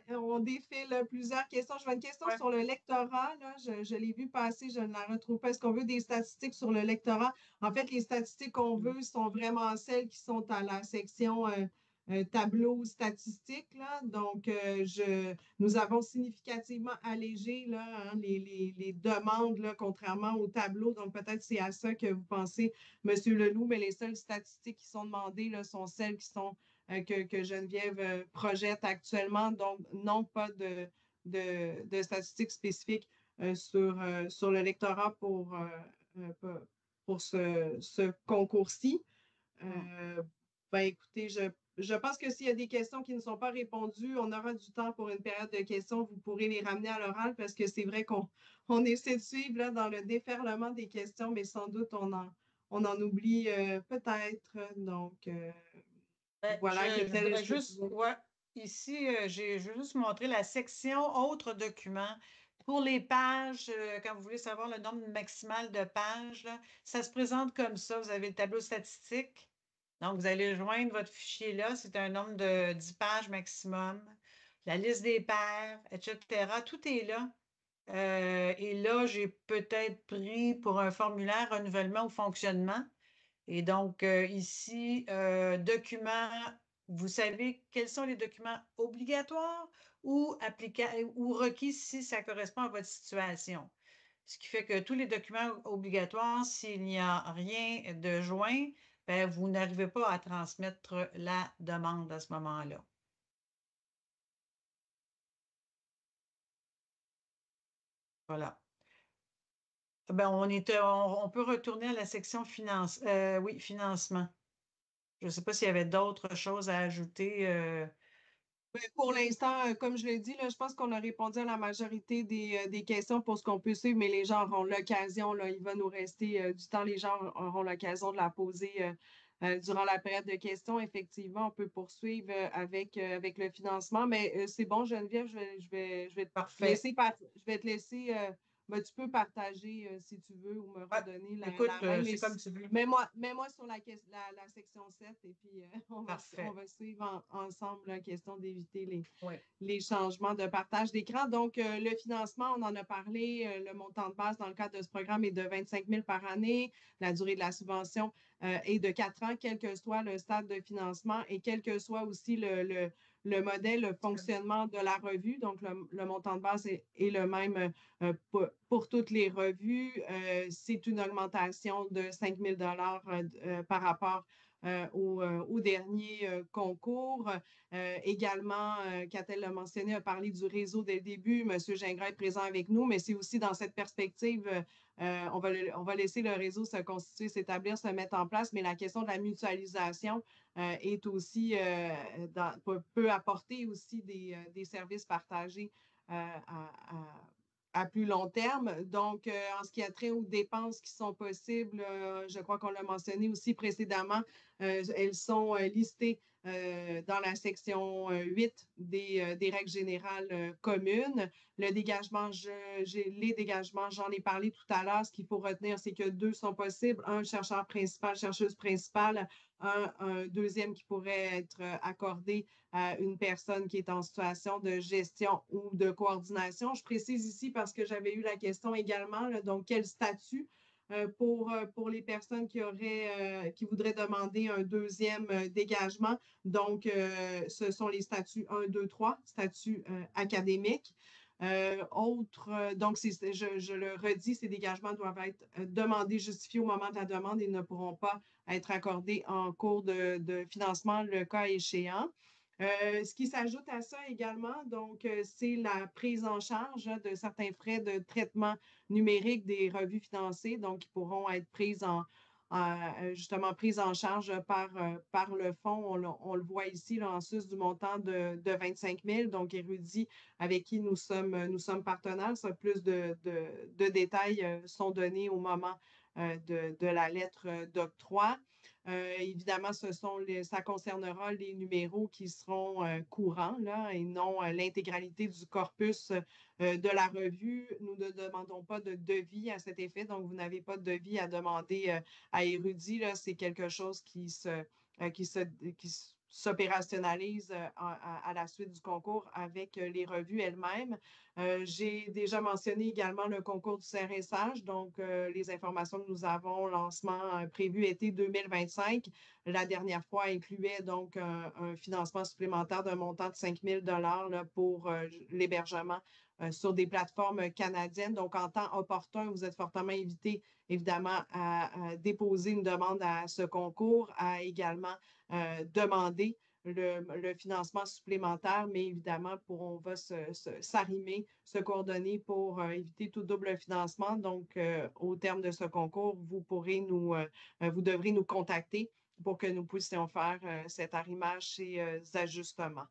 qu'on défile plusieurs questions. Je vois une question Ouais. sur le lectorat, là, je l'ai vu passer, je ne la retrouve pas. Est-ce qu'on veut des statistiques sur le lectorat? En fait, les statistiques qu'on veut sont vraiment celles qui sont à la section tableau statistique, là. Donc, nous avons significativement allégé là, hein, les demandes, là, contrairement au tableau. Donc, peut-être c'est à ça que vous pensez, M. Leloup, mais les seules statistiques qui sont demandées là, sont celles qui sont que Geneviève projette actuellement. Donc, non, pas de statistiques spécifiques sur le lectorat pour ce concours-ci. Ben, écoutez, je pense que s'il y a des questions qui ne sont pas répondues, on aura du temps pour une période de questions. Vous pourrez les ramener à l'oral parce que c'est vrai qu'on essaie de suivre là, dans le déferlement des questions, mais sans doute on en oublie peut-être. Donc, voilà, Je quel voudrais est-ce que tu juste, veux? ouais, ici, je veux juste montrer la section autres documents. Pour les pages, quand vous voulez savoir le nombre maximal de pages, là, ça se présente comme ça. Vous avez le tableau statistique. Donc, vous allez joindre votre fichier là. C'est un nombre de 10 pages maximum. La liste des pairs, etc. Tout est là. Et là, j'ai peut-être pris pour un formulaire renouvellement ou fonctionnement. Et donc, ici, documents, vous savez quels sont les documents obligatoires ou ou requis si ça correspond à votre situation. Ce qui fait que tous les documents obligatoires, s'il n'y a rien de joint, ben, vous n'arrivez pas à transmettre la demande à ce moment-là. Voilà. Ben, on peut retourner à la section oui, financement. Je ne sais pas s'il y avait d'autres choses à ajouter. Ben, pour l'instant, comme je l'ai dit, là, je pense qu'on a répondu à la majorité des questions pour ce qu'on peut suivre, mais les gens auront l'occasion, là, il va nous rester du temps, les gens auront l'occasion de la poser durant la période de questions. Effectivement, on peut poursuivre avec le financement, mais c'est bon, Geneviève, je vais te Parfait. je vais te laisser, ben, tu peux partager si tu veux ou me Ouais, redonner écoute, la main, mais c'est comme tu veux. mets-moi sur la section 7 et puis on Parfait. va suivre ensemble la question d'éviter Oui. les changements de partage d'écran. Donc, le financement, on en a parlé, le montant de base dans le cadre de ce programme est de 25 000 par année. La durée de la subvention est de 4 ans, quel que soit le stade de financement et quel que soit aussi le modèle, le fonctionnement de la revue. Donc, le montant de base est le même pour toutes les revues. C'est une augmentation de 5 000 par rapport au dernier concours. Également, Catel l'a mentionné, a parlé du réseau dès le début. M. Gingras est présent avec nous, mais c'est aussi dans cette perspective, on va laisser le réseau se constituer, s'établir, se mettre en place, mais la question de la mutualisation est aussi, peut apporter aussi des services partagés à plus long terme. Donc, en ce qui a trait aux dépenses qui sont possibles, je crois qu'on l'a mentionné aussi précédemment, elles sont listées dans la section 8 des règles générales communes. Le dégagement, les dégagements, j'en ai parlé tout à l'heure. Ce qu'il faut retenir, c'est que 2 sont possibles. Un chercheur principal, chercheuse principale, un deuxième qui pourrait être accordé à une personne qui est en situation de gestion ou de coordination. Je précise ici parce que j'avais eu la question également, là, donc quel statut pour les personnes qui voudraient demander un deuxième dégagement. Donc, ce sont les statuts 1, 2, 3, statuts académiques. Donc, je le redis, ces dégagements doivent être demandés, justifiés au moment de la demande et ne pourront pas être accordés en cours de financement, le cas échéant. Ce qui s'ajoute à ça également, donc, c'est la prise en charge de certains frais de traitement numérique des revues financées, donc qui pourront être justement prises en charge par le fonds. On le voit ici, là, en sus du montant de 25 000, donc Érudit, avec qui nous sommes partenaires. Ça, plus de détails sont donnés au moment de la lettre d'octroi. Évidemment, ça concernera les numéros qui seront courants là, et non l'intégralité du corpus de la revue. Nous ne demandons pas de devis à cet effet, donc vous n'avez pas de devis à demander à Érudit. C'est quelque chose qui s'opérationnalise à la suite du concours avec les revues elles-mêmes. J'ai déjà mentionné également le concours du CRSH, donc les informations que nous avons, lancement prévu été 2025. La dernière fois incluait donc un financement supplémentaire d'un montant de 5 000 $ pour l'hébergement sur des plateformes canadiennes. Donc, en temps opportun, vous êtes fortement invité, évidemment, à déposer une demande à ce concours, à également demander le financement supplémentaire, mais évidemment, on va s'arrimer, se coordonner pour éviter tout double financement. Donc, au terme de ce concours, vous devrez nous contacter pour que nous puissions faire cet arrimage, ces ajustements.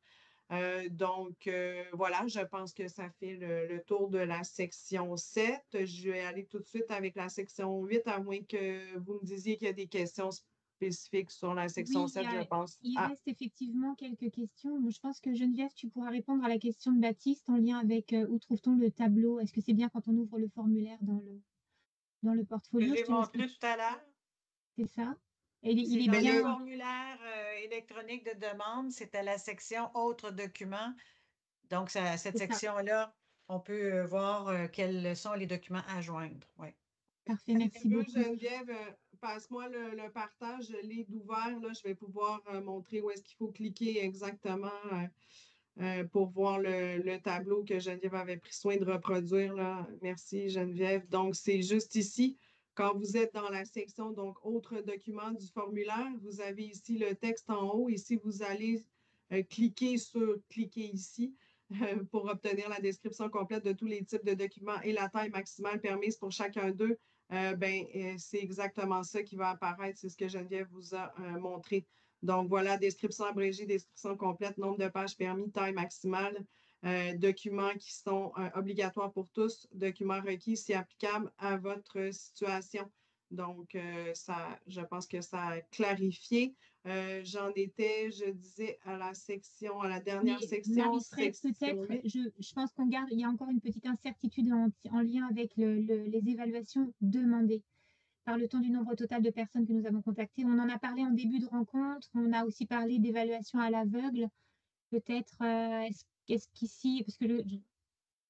Donc, voilà, je pense que ça fait le tour de la section 7. Je vais aller tout de suite avec la section 8, à moins que vous me disiez qu'il y a des questions spécifiques sur la section Oui, 7, je pense. il reste effectivement quelques questions. Je pense que Geneviève, tu pourras répondre à la question de Baptiste en lien avec où trouve-t-on le tableau? Est-ce que c'est bien quand on ouvre le formulaire dans le Que portfolio? j'ai montré tout à l'heure. C'est ça? Et il C'est est dans le bien. formulaire électronique de demande, c'est à la section Autres documents. Donc, cette C'est ça. section-là, on peut voir quels sont les documents à joindre. Oui. Parfait, merci beaucoup. Geneviève, passe-moi le partage, je l'ai d'ouvert. Là, je vais pouvoir montrer où est-ce qu'il faut cliquer exactement pour voir le tableau que Geneviève avait pris soin de reproduire. Là. Merci, Geneviève. Donc, c'est juste ici. Quand vous êtes dans la section, donc, autres documents du formulaire, vous avez ici le texte en haut. Ici, vous allez cliquer ici pour obtenir la description complète de tous les types de documents et la taille maximale permise pour chacun d'eux. C'est exactement ça qui va apparaître. C'est ce que Geneviève vous a montré. Donc, voilà, description abrégée, description complète, nombre de pages permis, taille maximale, documents qui sont obligatoires pour tous, documents requis si applicable à votre situation. Donc, je pense que ça a clarifié. J'en étais, je disais, à la dernière section. Marie-Fred, peut-être, je pense il y a encore une petite incertitude en lien avec les évaluations demandées. Parle-t-on du nombre total de personnes que nous avons contactées? On en a parlé en début de rencontre. On a aussi parlé d'évaluation à l'aveugle. Peut-être, est-ce qu'ici, parce que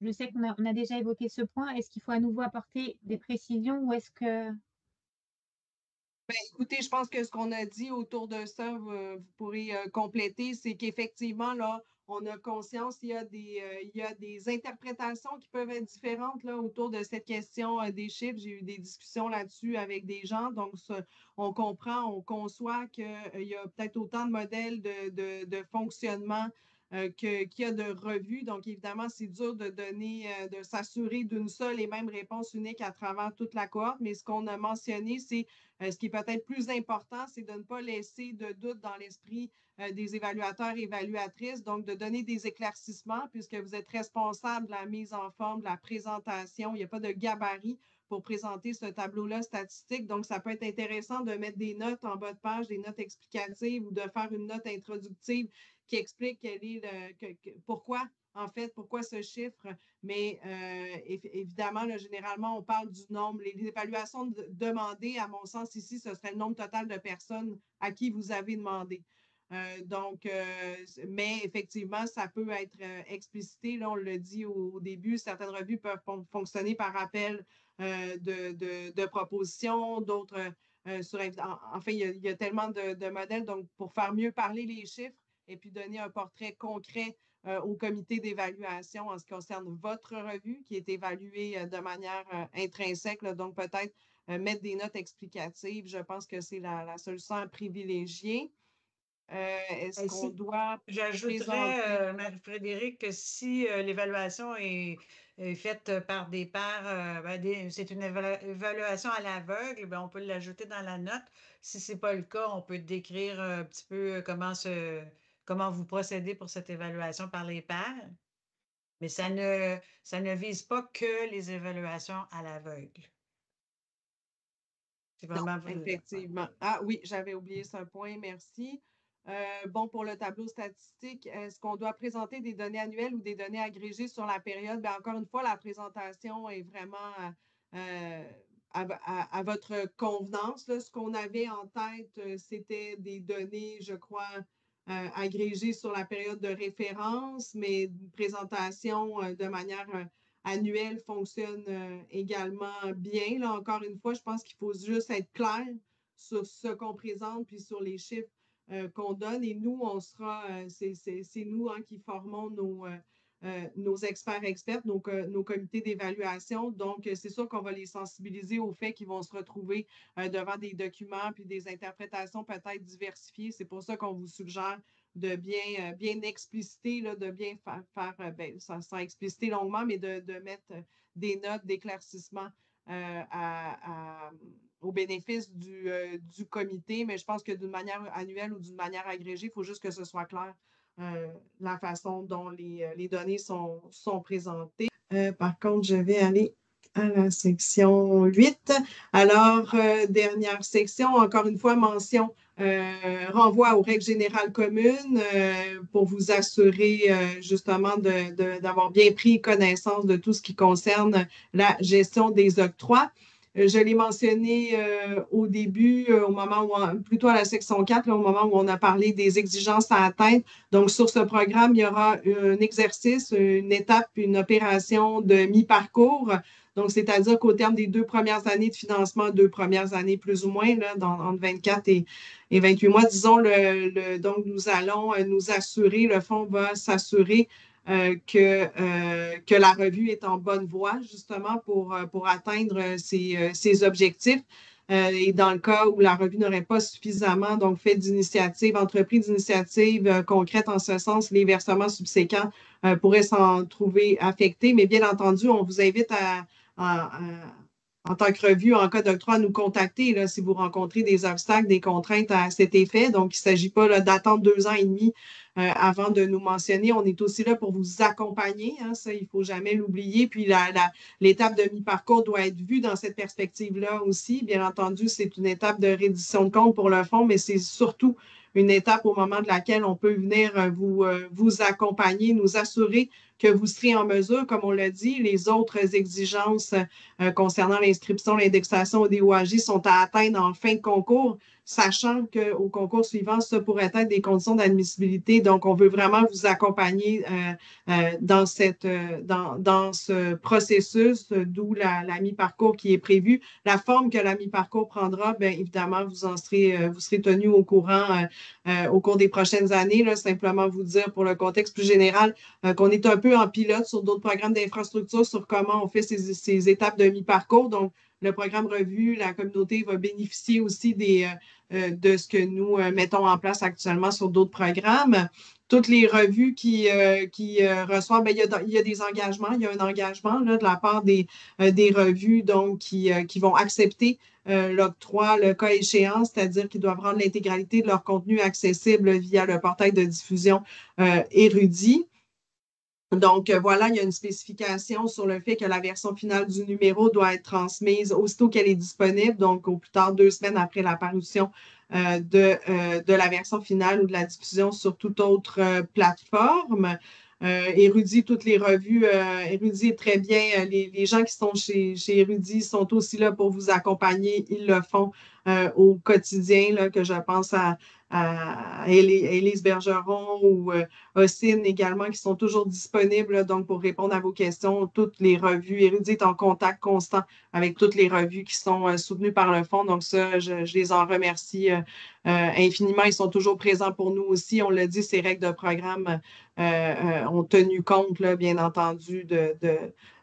je sais qu'on a déjà évoqué ce point, est-ce qu'il faut à nouveau apporter des précisions ou est-ce que... Écoutez, je pense que ce qu'on a dit autour de ça, vous pourrez compléter, c'est qu'effectivement, là, on a conscience, il y a des interprétations qui peuvent être différentes là, autour de cette question des chiffres. J'ai eu des discussions là-dessus avec des gens, donc on comprend, on conçoit qu'il y a peut-être autant de modèles de fonctionnement qu'il y a de revues. Donc, évidemment, c'est dur de de s'assurer d'une seule et même réponse unique à travers toute la cohorte, mais ce qu'on a mentionné, c'est ce qui est peut-être plus important, c'est de ne pas laisser de doute dans l'esprit des évaluateurs et évaluatrices, donc de donner des éclaircissements puisque vous êtes responsable de la mise en forme, de la présentation. Il n'y a pas de gabarit pour présenter ce tableau-là statistique. Donc, ça peut être intéressant de mettre des notes en bas de page, des notes explicatives ou de faire une note introductive qui explique pourquoi ce chiffre. Mais évidemment, là, généralement, on parle du nombre. Les évaluations demandées, à mon sens, ici, ce serait le nombre total de personnes à qui vous avez demandé. Mais effectivement, ça peut être explicité. Là, on le dit au début, certaines revues peuvent fonctionner par appel de propositions, d'autres enfin, il y a tellement de modèles. Donc, pour faire mieux parler les chiffres et puis donner un portrait concret au comité d'évaluation en ce qui concerne votre revue qui est évaluée de manière intrinsèque. Là, donc, peut-être mettre des notes explicatives. Je pense que c'est la solution à privilégier. Est-ce qu'on doit J'ajouterais, Marie-Frédérique, que si l'évaluation est faite par des pairs, c'est une évaluation à l'aveugle, on peut l'ajouter dans la note. Si ce n'est pas le cas, on peut décrire un petit peu comment vous procédez pour cette évaluation par les pairs. Mais ça ne vise pas que les évaluations à l'aveugle. C'est Non, vraiment... effectivement. Ah oui, j'avais oublié ce point, merci. Bon, pour le tableau statistique, est-ce qu'on doit présenter des données annuelles ou des données agrégées sur la période? Bien, encore une fois, la présentation est vraiment à votre convenance, là. Ce qu'on avait en tête, c'était des données, je crois, agrégées sur la période de référence, mais une présentation de manière annuelle fonctionne également bien. Là, encore une fois, je pense qu'il faut juste être clair sur ce qu'on présente puis sur les chiffres qu'on donne. Et nous, on sera, c'est nous qui formons nos experts-expertes, nos comités d'évaluation. Donc, c'est sûr qu'on va les sensibiliser au fait qu'ils vont se retrouver devant des documents puis des interprétations peut-être diversifiées. C'est pour ça qu'on vous suggère de bien expliciter, là, de bien faire sans expliciter longuement, mais de mettre des notes d'éclaircissement au bénéfice du comité. Mais je pense que d'une manière annuelle ou d'une manière agrégée, il faut juste que ce soit clair la façon dont les données sont présentées. Par contre, je vais aller à la section 8. Alors, dernière section, encore une fois, mention renvoi aux règles générales communes pour vous assurer justement d'avoir bien pris connaissance de tout ce qui concerne la gestion des octrois. Je l'ai mentionné au début, au moment où plutôt à la section 4, là, au moment où on a parlé des exigences à atteindre. Donc, sur ce programme, il y aura un exercice, une étape, une opération de mi-parcours. Donc, c'est-à-dire qu'au terme des 2 premières années de financement, 2 premières années plus ou moins, là, entre 24 et 28 mois, disons, donc nous allons nous assurer, le fonds va s'assurer que la revue est en bonne voie, justement, pour atteindre ses objectifs. Et dans le cas où la revue n'aurait pas suffisamment donc fait d'initiatives, entrepris d'initiatives concrètes en ce sens, les versements subséquents pourraient s'en trouver affectés. Mais bien entendu, on vous invite en tant que revue, en cas d'octroi, à nous contacter là, si vous rencontrez des obstacles, des contraintes à cet effet. Donc, il ne s'agit pas d'attendre 2 ans et demi avant de nous mentionner. On est aussi là pour vous accompagner. Hein, ça, il ne faut jamais l'oublier. Puis, l'étape de mi-parcours doit être vue dans cette perspective-là aussi. Bien entendu, c'est une étape de reddition de compte pour le fonds, mais c'est surtout une étape au moment de laquelle on peut venir vous accompagner, nous assurer que vous serez en mesure, comme on l'a dit, les autres exigences concernant l'inscription, l'indexation au DOAJ sont à atteindre en fin de concours, sachant qu'au concours suivant, ça pourrait être des conditions d'admissibilité. Donc, on veut vraiment vous accompagner dans ce processus, d'où la mi-parcours qui est prévue. La forme que la mi-parcours prendra, bien évidemment, vous serez tenu au courant au cours des prochaines années. Là, simplement vous dire, pour le contexte plus général, qu'on est un peu en pilote sur d'autres programmes d'infrastructure sur comment on fait ces étapes de mi-parcours. Donc, le programme Revue, la communauté va bénéficier aussi de ce que nous mettons en place actuellement sur d'autres programmes. Toutes les revues qui reçoivent, bien, il y a des engagements, il y a un engagement là, de la part des revues donc, qui vont accepter l'octroi, le cas échéant, c'est-à-dire qu'ils doivent rendre l'intégralité de leur contenu accessible via le portail de diffusion érudit. Donc, voilà, il y a une spécification sur le fait que la version finale du numéro doit être transmise aussitôt qu'elle est disponible, donc au plus tard 2 semaines après la parution de la version finale ou de la diffusion sur toute autre plateforme. Érudit, toutes les revues, Érudit est très bien. Les gens qui sont chez Érudit sont aussi là pour vous accompagner. Ils le font au quotidien, là, que je pense à Élise Bergeron ou Ossine également, qui sont toujours disponibles là, donc pour répondre à vos questions. Toutes les revues, Érudit est en contact constant avec toutes les revues qui sont soutenues par le fonds. Donc ça, je les en remercie infiniment. Ils sont toujours présents pour nous aussi. On l'a dit, ces règles de programme ont tenu compte, là, bien entendu, de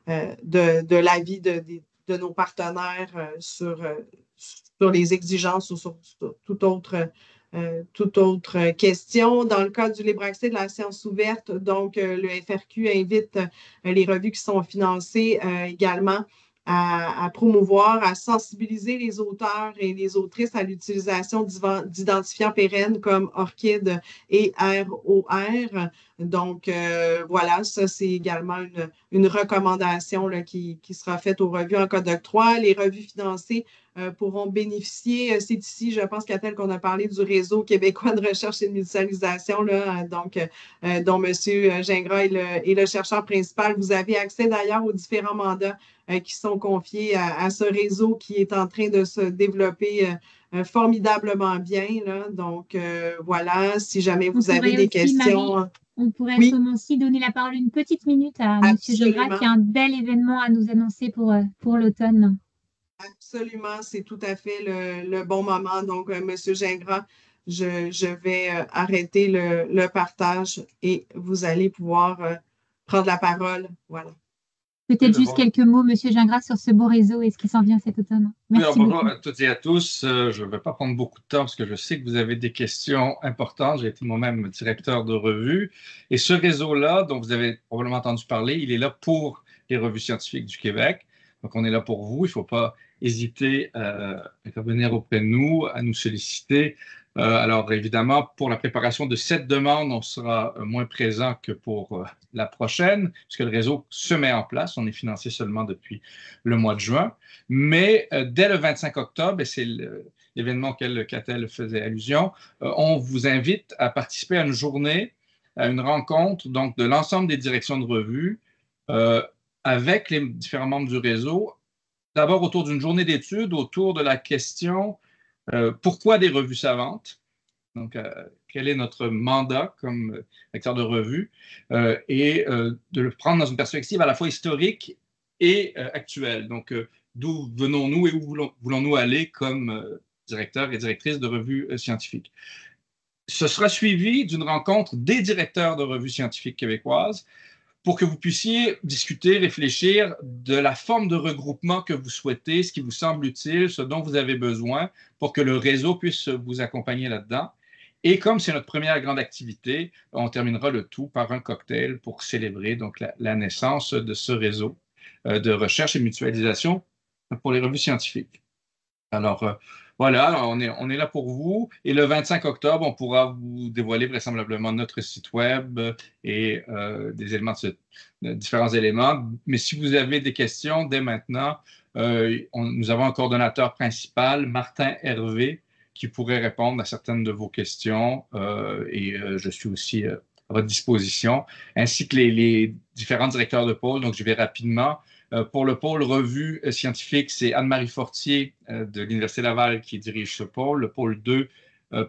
l'avis de nos partenaires sur les exigences ou sur toute autre question. Dans le cas du libre accès de la science ouverte, donc le FRQ invite les revues qui sont financées également à promouvoir, à sensibiliser les auteurs et les autrices à l'utilisation d'identifiants pérennes comme ORCID et ROR. Donc, voilà, ça, c'est également une recommandation là, qui sera faite aux revues en cas d'octroi. Les revues financées pourront bénéficier. C'est ici, je pense, Catel, qu'on a parlé du réseau québécois de recherche et de mutualisation, là, donc, dont M. Gingras est le chercheur principal. Vous avez accès d'ailleurs aux différents mandats qui sont confiés à ce réseau qui est en train de se développer formidablement bien, là. Donc, voilà, si jamais vous avez des questions. Marie, on pourrait Oui. aussi donner la parole une petite minute à M. Gingras, qui a un bel événement à nous annoncer pour l'automne. Absolument, c'est tout à fait le bon moment. Donc, M. Gingras, je vais arrêter le partage et vous allez pouvoir prendre la parole. Voilà. Peut-être juste quelques mots, M. Gingras, sur ce beau réseau et ce qui s'en vient cet automne. Merci beaucoup. Bonjour à toutes et à tous. Je ne vais pas prendre beaucoup de temps parce que je sais que vous avez des questions importantes. J'ai été moi-même directeur de revue. Et ce réseau-là, dont vous avez probablement entendu parler, il est là pour les revues scientifiques du Québec. Donc, on est là pour vous. Il ne faut pas hésiter à venir auprès de nous, à nous solliciter. Alors, évidemment, pour la préparation de cette demande, on sera moins présent que pour la prochaine, puisque le réseau se met en place. On est financé seulement depuis le mois de juin. Mais dès le 25 octobre, et c'est l'événement auquel Catel faisait allusion, on vous invite à participer à une journée, à une rencontre donc, de l'ensemble des directions de revues avec les différents membres du réseau. D'abord autour d'une journée d'études, autour de la question pourquoi des revues savantes? Donc, quel est notre mandat comme lecteur de revue? Et de le prendre dans une perspective à la fois historique et actuelle. Donc, d'où venons-nous et où voulons-nous aller comme directeur et directrice de revues scientifiques? Ce sera suivi d'une rencontre des directeurs de revues scientifiques québécoises pour que vous puissiez discuter, réfléchir de la forme de regroupement que vous souhaitez, ce qui vous semble utile, ce dont vous avez besoin pour que le réseau puisse vous accompagner là-dedans. Et comme c'est notre première grande activité, on terminera le tout par un cocktail pour célébrer donc la naissance de ce réseau de recherche et mutualisation pour les revues scientifiques. Alors, voilà, on est là pour vous. Et le 25 octobre, on pourra vous dévoiler vraisemblablement notre site web et des éléments différents éléments. Mais si vous avez des questions, dès maintenant, nous avons un coordonnateur principal, Martin Hervé, qui pourrait répondre à certaines de vos questions. Et je suis aussi à votre disposition, ainsi que les différents directeurs de pôle. Donc, je vais rapidement. Pour le pôle revue scientifique, c'est Anne-Marie Fortier de l'Université Laval qui dirige ce pôle. Le pôle 2,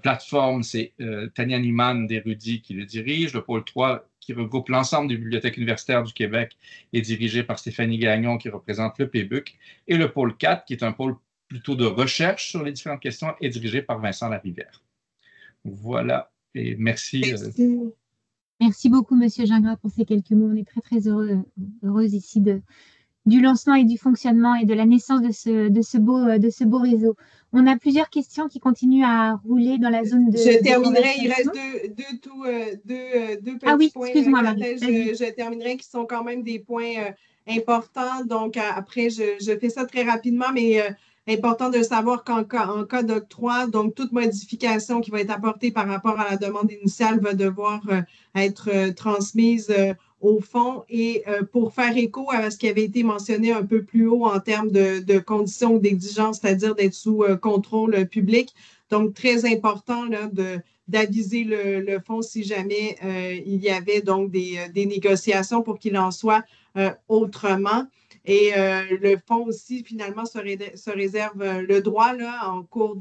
plateforme, c'est Tania Niemann d'Érudit qui le dirige. Le pôle 3, qui regroupe l'ensemble des bibliothèques universitaires du Québec, est dirigé par Stéphanie Gagnon qui représente le PBUC. Et le pôle 4, qui est un pôle plutôt de recherche sur les différentes questions, est dirigé par Vincent Larivière. Voilà, et merci. Merci beaucoup, M. Gingras, pour ces quelques mots. On est très, très heureuse ici du lancement et du fonctionnement et de la naissance de ce beau réseau. On a plusieurs questions qui continuent à rouler dans la zone de... Je terminerai, il reste deux petits points. Excuse-moi, Marie. Je terminerai qui sont quand même des points importants. Donc, après, je fais ça très rapidement, mais important de savoir qu'en cas d'octroi, donc toute modification qui va être apportée par rapport à la demande initiale va devoir être transmise au fond. Et pour faire écho à ce qui avait été mentionné un peu plus haut en termes de conditions ou d'exigences, c'est-à-dire d'être sous contrôle public. Donc, très important là, d'aviser le fonds si jamais il y avait donc des négociations pour qu'il en soit autrement. Et le fonds aussi, finalement, se réserve le droit là, en cours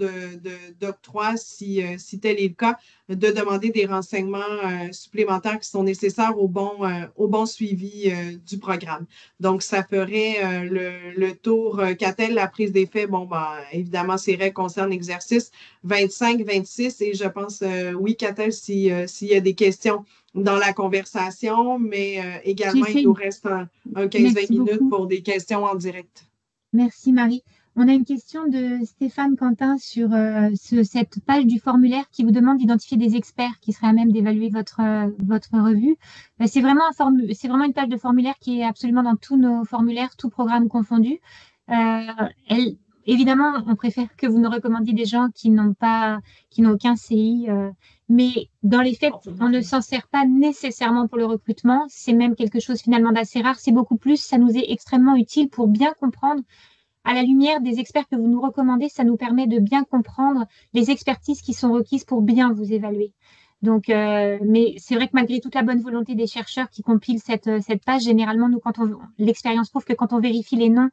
d'octroi, si tel est le cas, de demander des renseignements supplémentaires qui sont nécessaires au bon suivi du programme. Donc, ça ferait le tour. Qu'a-t-elle la prise d'effet? Bon, évidemment, ces règles concernent l'exercice 25, 26 et je pense, oui, qu'a-t-elle s'il y a des questions dans la conversation, mais également, il nous reste un 15-20 minutes pour des questions en direct. Merci, Marie. On a une question de Stéphane Quentin sur cette page du formulaire qui vous demande d'identifier des experts qui seraient à même d'évaluer votre revue. C'est vraiment une page de formulaire qui est absolument dans tous nos formulaires, tous programmes confondus. Évidemment, on préfère que vous nous recommandiez des gens qui n'ont aucun CI, mais dans les faits, on ne s'en sert pas nécessairement pour le recrutement. C'est même quelque chose finalement d'assez rare. C'est beaucoup plus, ça nous est extrêmement utile pour bien comprendre à la lumière des experts que vous nous recommandez, ça nous permet de bien comprendre les expertises qui sont requises pour bien vous évaluer. Donc, mais c'est vrai que malgré toute la bonne volonté des chercheurs qui compilent cette page, généralement, nous, l'expérience prouve que quand on vérifie les noms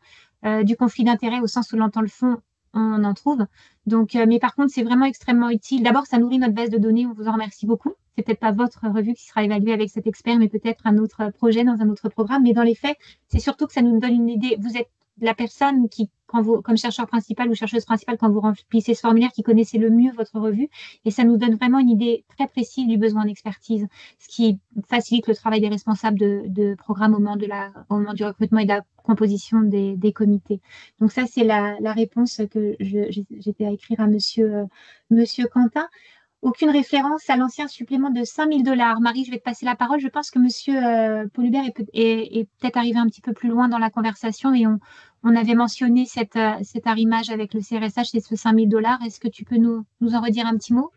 du conflit d'intérêts au sens où l'on entend le fond, on en trouve. Donc, mais par contre, c'est vraiment extrêmement utile. D'abord, ça nourrit notre base de données. On vous en remercie beaucoup. C'est peut-être pas votre revue qui sera évaluée avec cet expert, mais peut-être un autre projet dans un autre programme. Mais dans les faits, c'est surtout que ça nous donne une idée. Vous êtes la personne qui, comme chercheur principal ou chercheuse principale, quand vous remplissez ce formulaire, qui connaissez le mieux votre revue. Et ça nous donne vraiment une idée très précise du besoin d'expertise, ce qui facilite le travail des responsables de programme au moment du recrutement et de la composition des comités. Donc ça, c'est la réponse que j'étais à écrire à monsieur Quentin. Aucune référence à l'ancien supplément de 5 000 $. Marie, je vais te passer la parole. Je pense que monsieur Paul-Hubert est peut-être arrivé un petit peu plus loin dans la conversation et on avait mentionné cet arrimage avec le CRSH et ce 5 000 $. Est-ce que tu peux nous en redire un petit mot?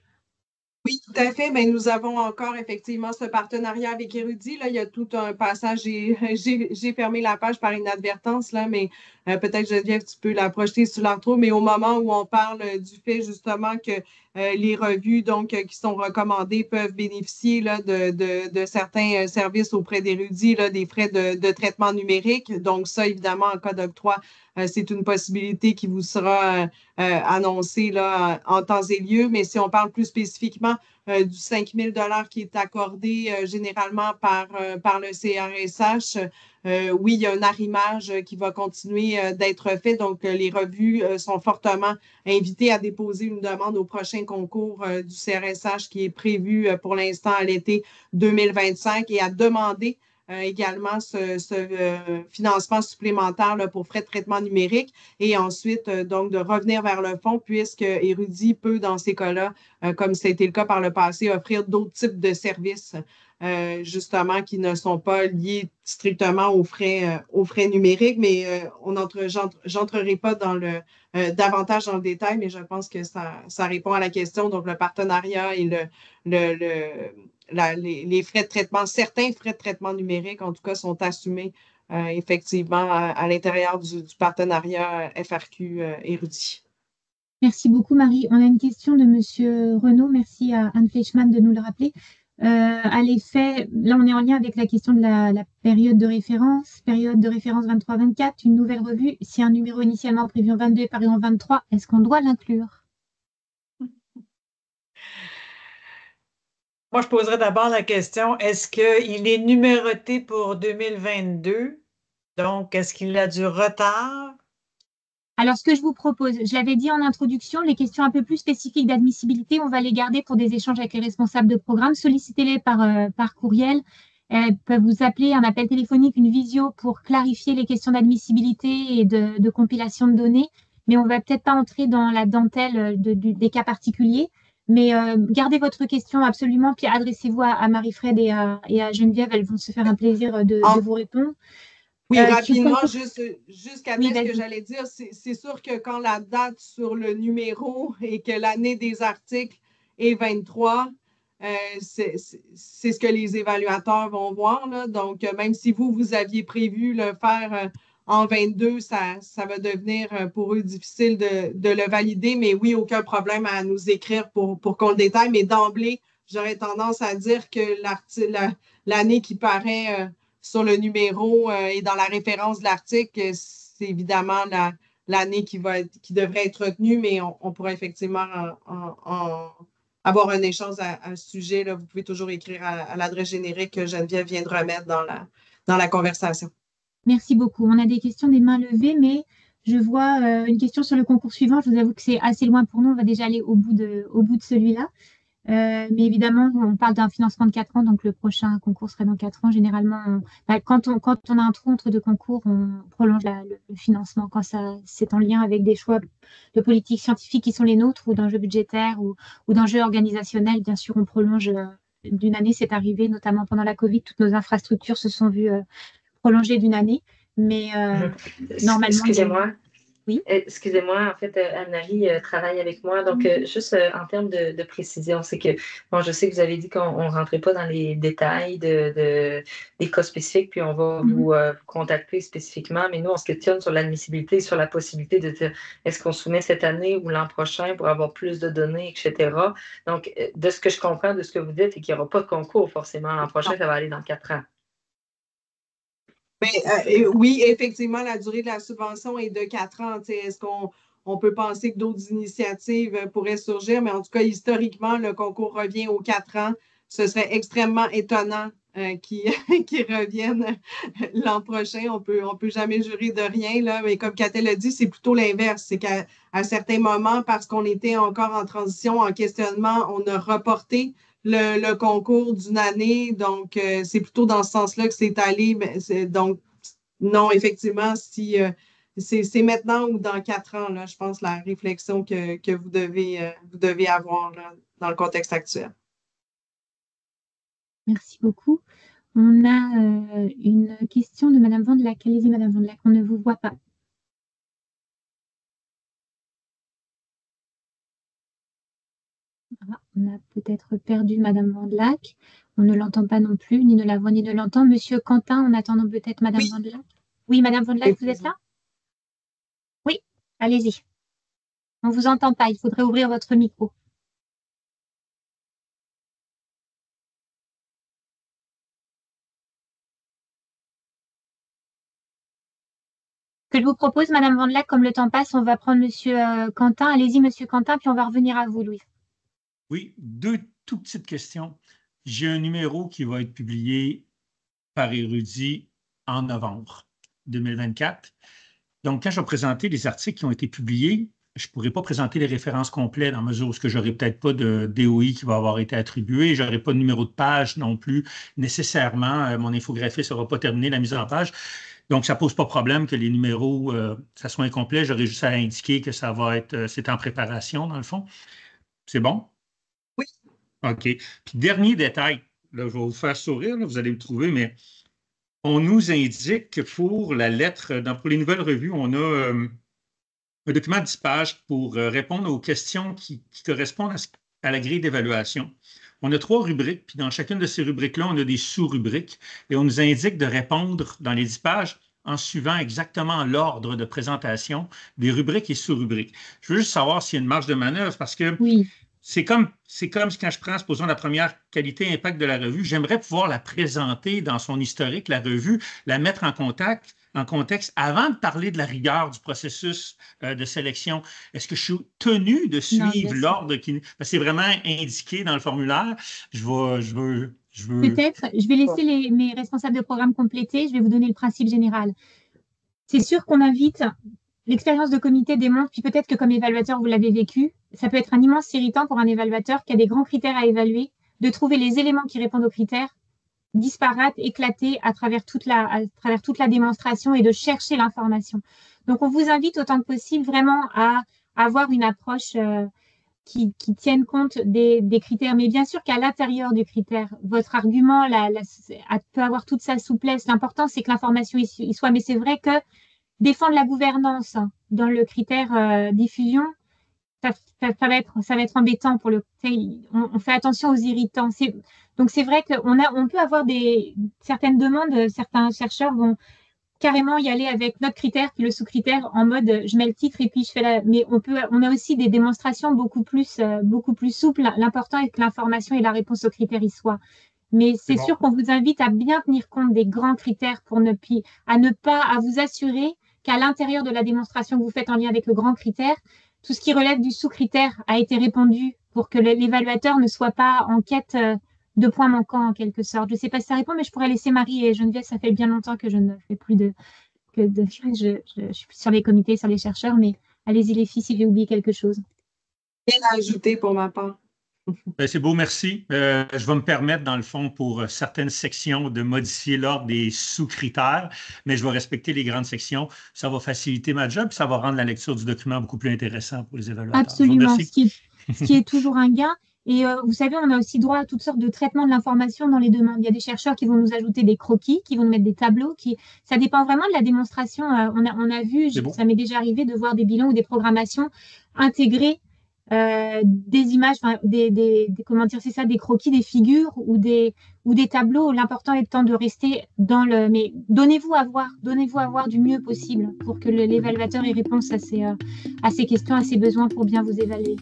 Oui, tout à fait. Mais nous avons encore effectivement ce partenariat avec Érudit. Là, il y a tout un passage. J'ai fermé la page par inadvertance, là, mais peut-être, Geneviève, tu peux la projeter sur l'intro. Mais au moment où on parle du fait justement que les revues qui sont recommandées peuvent bénéficier là, de certains services auprès d'Érudit, des frais de traitement numérique. Donc, ça, évidemment, en cas d'octroi, c'est une possibilité qui vous sera annoncée là, en temps et lieu. Mais si on parle plus spécifiquement du 5 000 $ qui est accordé généralement par le CRSH, oui, il y a un arrimage qui va continuer d'être fait. Donc, les revues sont fortement invitées à déposer une demande au prochain concours du CRSH qui est prévu pour l'instant à l'été 2025 et à demander également ce financement supplémentaire là, pour frais de traitement numérique et ensuite donc de revenir vers le fonds puisque Érudit peut dans ces cas-là, comme ça a été le cas par le passé, offrir d'autres types de services justement qui ne sont pas liés strictement aux frais numériques, mais j'entrerai pas davantage dans le détail, mais je pense que ça répond à la question. Donc, le partenariat et les frais de traitement, certains frais de traitement numérique, en tout cas, sont assumés effectivement à l'intérieur du partenariat FRQ Érudit. Merci beaucoup, Marie. On a une question de monsieur Renaud. Merci à Anne Fleischmann de nous le rappeler. À l'effet, là, on est en lien avec la question de la période de référence 23-24, une nouvelle revue. Si un numéro initialement prévu en 22 est paru en 23, est-ce qu'on doit l'inclure? Moi, je poserais d'abord la question, est-ce qu'il est numéroté pour 2022? Donc, est-ce qu'il a du retard? Alors, ce que je vous propose, je l'avais dit en introduction, les questions un peu plus spécifiques d'admissibilité, on va les garder pour des échanges avec les responsables de programme. Sollicitez-les par courriel. Elles peuvent vous appeler, un appel téléphonique, une visio pour clarifier les questions d'admissibilité et de compilation de données. Mais on ne va peut-être pas entrer dans la dentelle des cas particuliers. Mais gardez votre question absolument, puis adressez-vous à Marie-Fred et à Geneviève. Elles vont se faire un plaisir de vous répondre. Oui, rapidement, jusqu'à oui, ce que j'allais dire, c'est sûr que quand la date sur le numéro et que l'année des articles est 23, c'est ce que les évaluateurs vont voir. Là. Donc, même si vous aviez prévu le faire en 22, ça va devenir pour eux difficile de le valider. Mais oui, aucun problème à nous écrire pour qu'on le détaille. Mais d'emblée, j'aurais tendance à dire que l'année qui paraît sur le numéro et dans la référence de l'article, c'est évidemment l'année qui devrait être retenue, mais on pourra effectivement avoir un échange à ce sujet. Là. Vous pouvez toujours écrire à l'adresse générique que Geneviève vient de remettre dans la conversation. Merci beaucoup. On a des questions des mains levées, mais je vois une question sur le concours suivant. Je vous avoue que c'est assez loin pour nous. On va déjà aller au bout de celui-là. Mais évidemment, on parle d'un financement de 4 ans, donc le prochain concours serait dans 4 ans. Généralement, quand on a un trou entre 2 concours, on prolonge le financement quand c'est en lien avec des choix de politique scientifique qui sont les nôtres ou d'enjeux budgétaires ou d'enjeux organisationnels. Bien sûr, on prolonge d'une année. C'est arrivé, notamment pendant la Covid, toutes nos infrastructures se sont vues prolonger d'une année. Mais normalement, excusez-moi. Oui. Excusez-moi, en fait, Anne-Marie travaille avec moi. Donc, juste en termes de précision, c'est que, bon, je sais que vous avez dit qu'on ne rentrait pas dans les détails des cas spécifiques, puis on va vous contacter spécifiquement, mais nous, on se questionne sur l'admissibilité, sur la possibilité de dire est-ce qu'on soumet cette année ou l'an prochain pour avoir plus de données, etc. Donc, de ce que je comprends de ce que vous dites, c'est qu'il n'y aura pas de concours forcément l'an prochain, ça va aller dans 4 ans. Oui, effectivement, la durée de la subvention est de 4 ans. Est-ce qu'on peut penser que d'autres initiatives pourraient surgir? Mais en tout cas, historiquement, le concours revient aux 4 ans. Ce serait extrêmement étonnant qu'ils reviennent l'an prochain. On peut jamais jurer de rien, là, mais comme Catel l'a dit, c'est plutôt l'inverse. C'est qu'à certains moments, parce qu'on était encore en transition, en questionnement, on a reporté le concours d'une année. Donc, c'est plutôt dans ce sens-là que c'est allé. Donc, non, effectivement, si c'est maintenant ou dans 4 ans, là, je pense, la réflexion que vous devez avoir là, dans le contexte actuel. Merci beaucoup. On a une question de Madame Vandelac. Allez-y, Madame Vandelac, on ne vous voit pas. Ah, on a peut-être perdu Madame Vandelac. On ne l'entend pas non plus, ni ne la voit, ni ne l'entend. Monsieur Quentin, en attendant peut-être Madame Vandelac. Oui, Madame Vandelac, vous êtes là? Oui, allez-y. On ne vous entend pas, il faudrait ouvrir votre micro. Ce que je vous propose, Madame Vandelac, comme le temps passe, on va prendre Monsieur Quentin. Allez-y, Monsieur Quentin, puis on va revenir à vous, Louise. Oui, 2 toutes petites questions. J'ai un numéro qui va être publié par Érudit en novembre 2024. Donc, quand je vais présenter les articles qui ont été publiés, je ne pourrai pas présenter les références complètes dans mesure où je n'aurai peut-être pas de DOI qui va avoir été attribué. Je n'aurai pas de numéro de page non plus nécessairement. Mon infographie ne sera pas terminée, la mise en page. Donc, ça ne pose pas problème que les numéros, ça soit incomplet. J'aurai juste à indiquer que ça va être, c'est en préparation dans le fond. C'est bon? Oui. OK. Puis, dernier détail, là, je vais vous faire sourire, là, vous allez me trouver, mais on nous indique que pour la lettre, pour les nouvelles revues, on a un document de 10 pages pour répondre aux questions qui correspondent à la grille d'évaluation. On a 3 rubriques, puis dans chacune de ces rubriques-là, on a des sous-rubriques, et on nous indique de répondre dans les 10 pages en suivant exactement l'ordre de présentation des rubriques et sous-rubriques. Je veux juste savoir s'il y a une marge de manœuvre, parce que c'est comme quand je prends, supposons, la première qualité impact de la revue, j'aimerais pouvoir la présenter dans son historique, la revue, la mettre en contexte avant de parler de la rigueur du processus de sélection. Est-ce que je suis tenu de suivre l'ordre qui... Parce que c'est vraiment indiqué dans le formulaire. Peut-être, je vais laisser mes responsables de programme compléter, je vais vous donner le principe général. C'est sûr qu'on invite, l'expérience de comité démontre, puis peut-être que comme évaluateur, vous l'avez vécu, ça peut être un immense irritant pour un évaluateur qui a des grands critères à évaluer, de trouver les éléments qui répondent aux critères disparates, éclatés à travers toute la démonstration et de chercher l'information. Donc, on vous invite autant que possible vraiment à avoir une approche qui tienne compte des critères. Mais bien sûr qu'à l'intérieur du critère, votre argument peut avoir toute sa souplesse. L'important, c'est que l'information y soit. Mais c'est vrai que défendre la gouvernance dans le critère diffusion, ça va être embêtant pour le. On fait attention aux irritants. Donc c'est vrai qu'on peut avoir certaines demandes, certains chercheurs vont carrément y aller avec notre critère puis le sous-critère en mode je mets le titre et puis je fais mais on a aussi des démonstrations beaucoup plus souples. L'important est que l'information et la réponse aux critères y soient. Mais c'est sûr qu'on vous invite à bien tenir compte des grands critères à vous assurer qu'à l'intérieur de la démonstration que vous faites en lien avec le grand critère, tout ce qui relève du sous-critère a été répondu pour que l'évaluateur ne soit pas en quête de points manquants en quelque sorte. Je ne sais pas si ça répond, mais je pourrais laisser Marie et Geneviève. Ça fait bien longtemps que je ne fais plus je suis plus sur les comités, sur les chercheurs, mais allez-y les filles si j'ai oublié quelque chose. Rien à ajouter pour ma part. C'est beau, merci. Je vais me permettre, dans le fond, pour certaines sections, de modifier l'ordre des sous-critères, mais je vais respecter les grandes sections. Ça va faciliter ma job, ça va rendre la lecture du document beaucoup plus intéressant pour les évaluateurs. Absolument, ce qui est toujours un gain. Et vous savez, on a aussi droit à toutes sortes de traitements de l'information dans les demandes. Il y a des chercheurs qui vont nous ajouter des croquis, qui vont nous mettre des tableaux. Ça dépend vraiment de la démonstration. On a vu, ça m'est déjà arrivé de voir des bilans ou des programmations intégrer des images, comment dire, c'est ça, des croquis, des figures ou des tableaux. L'important étant de rester dans le... Mais donnez-vous à voir du mieux possible pour que l'évaluateur ait réponse à ces questions, à ces besoins pour bien vous évaluer.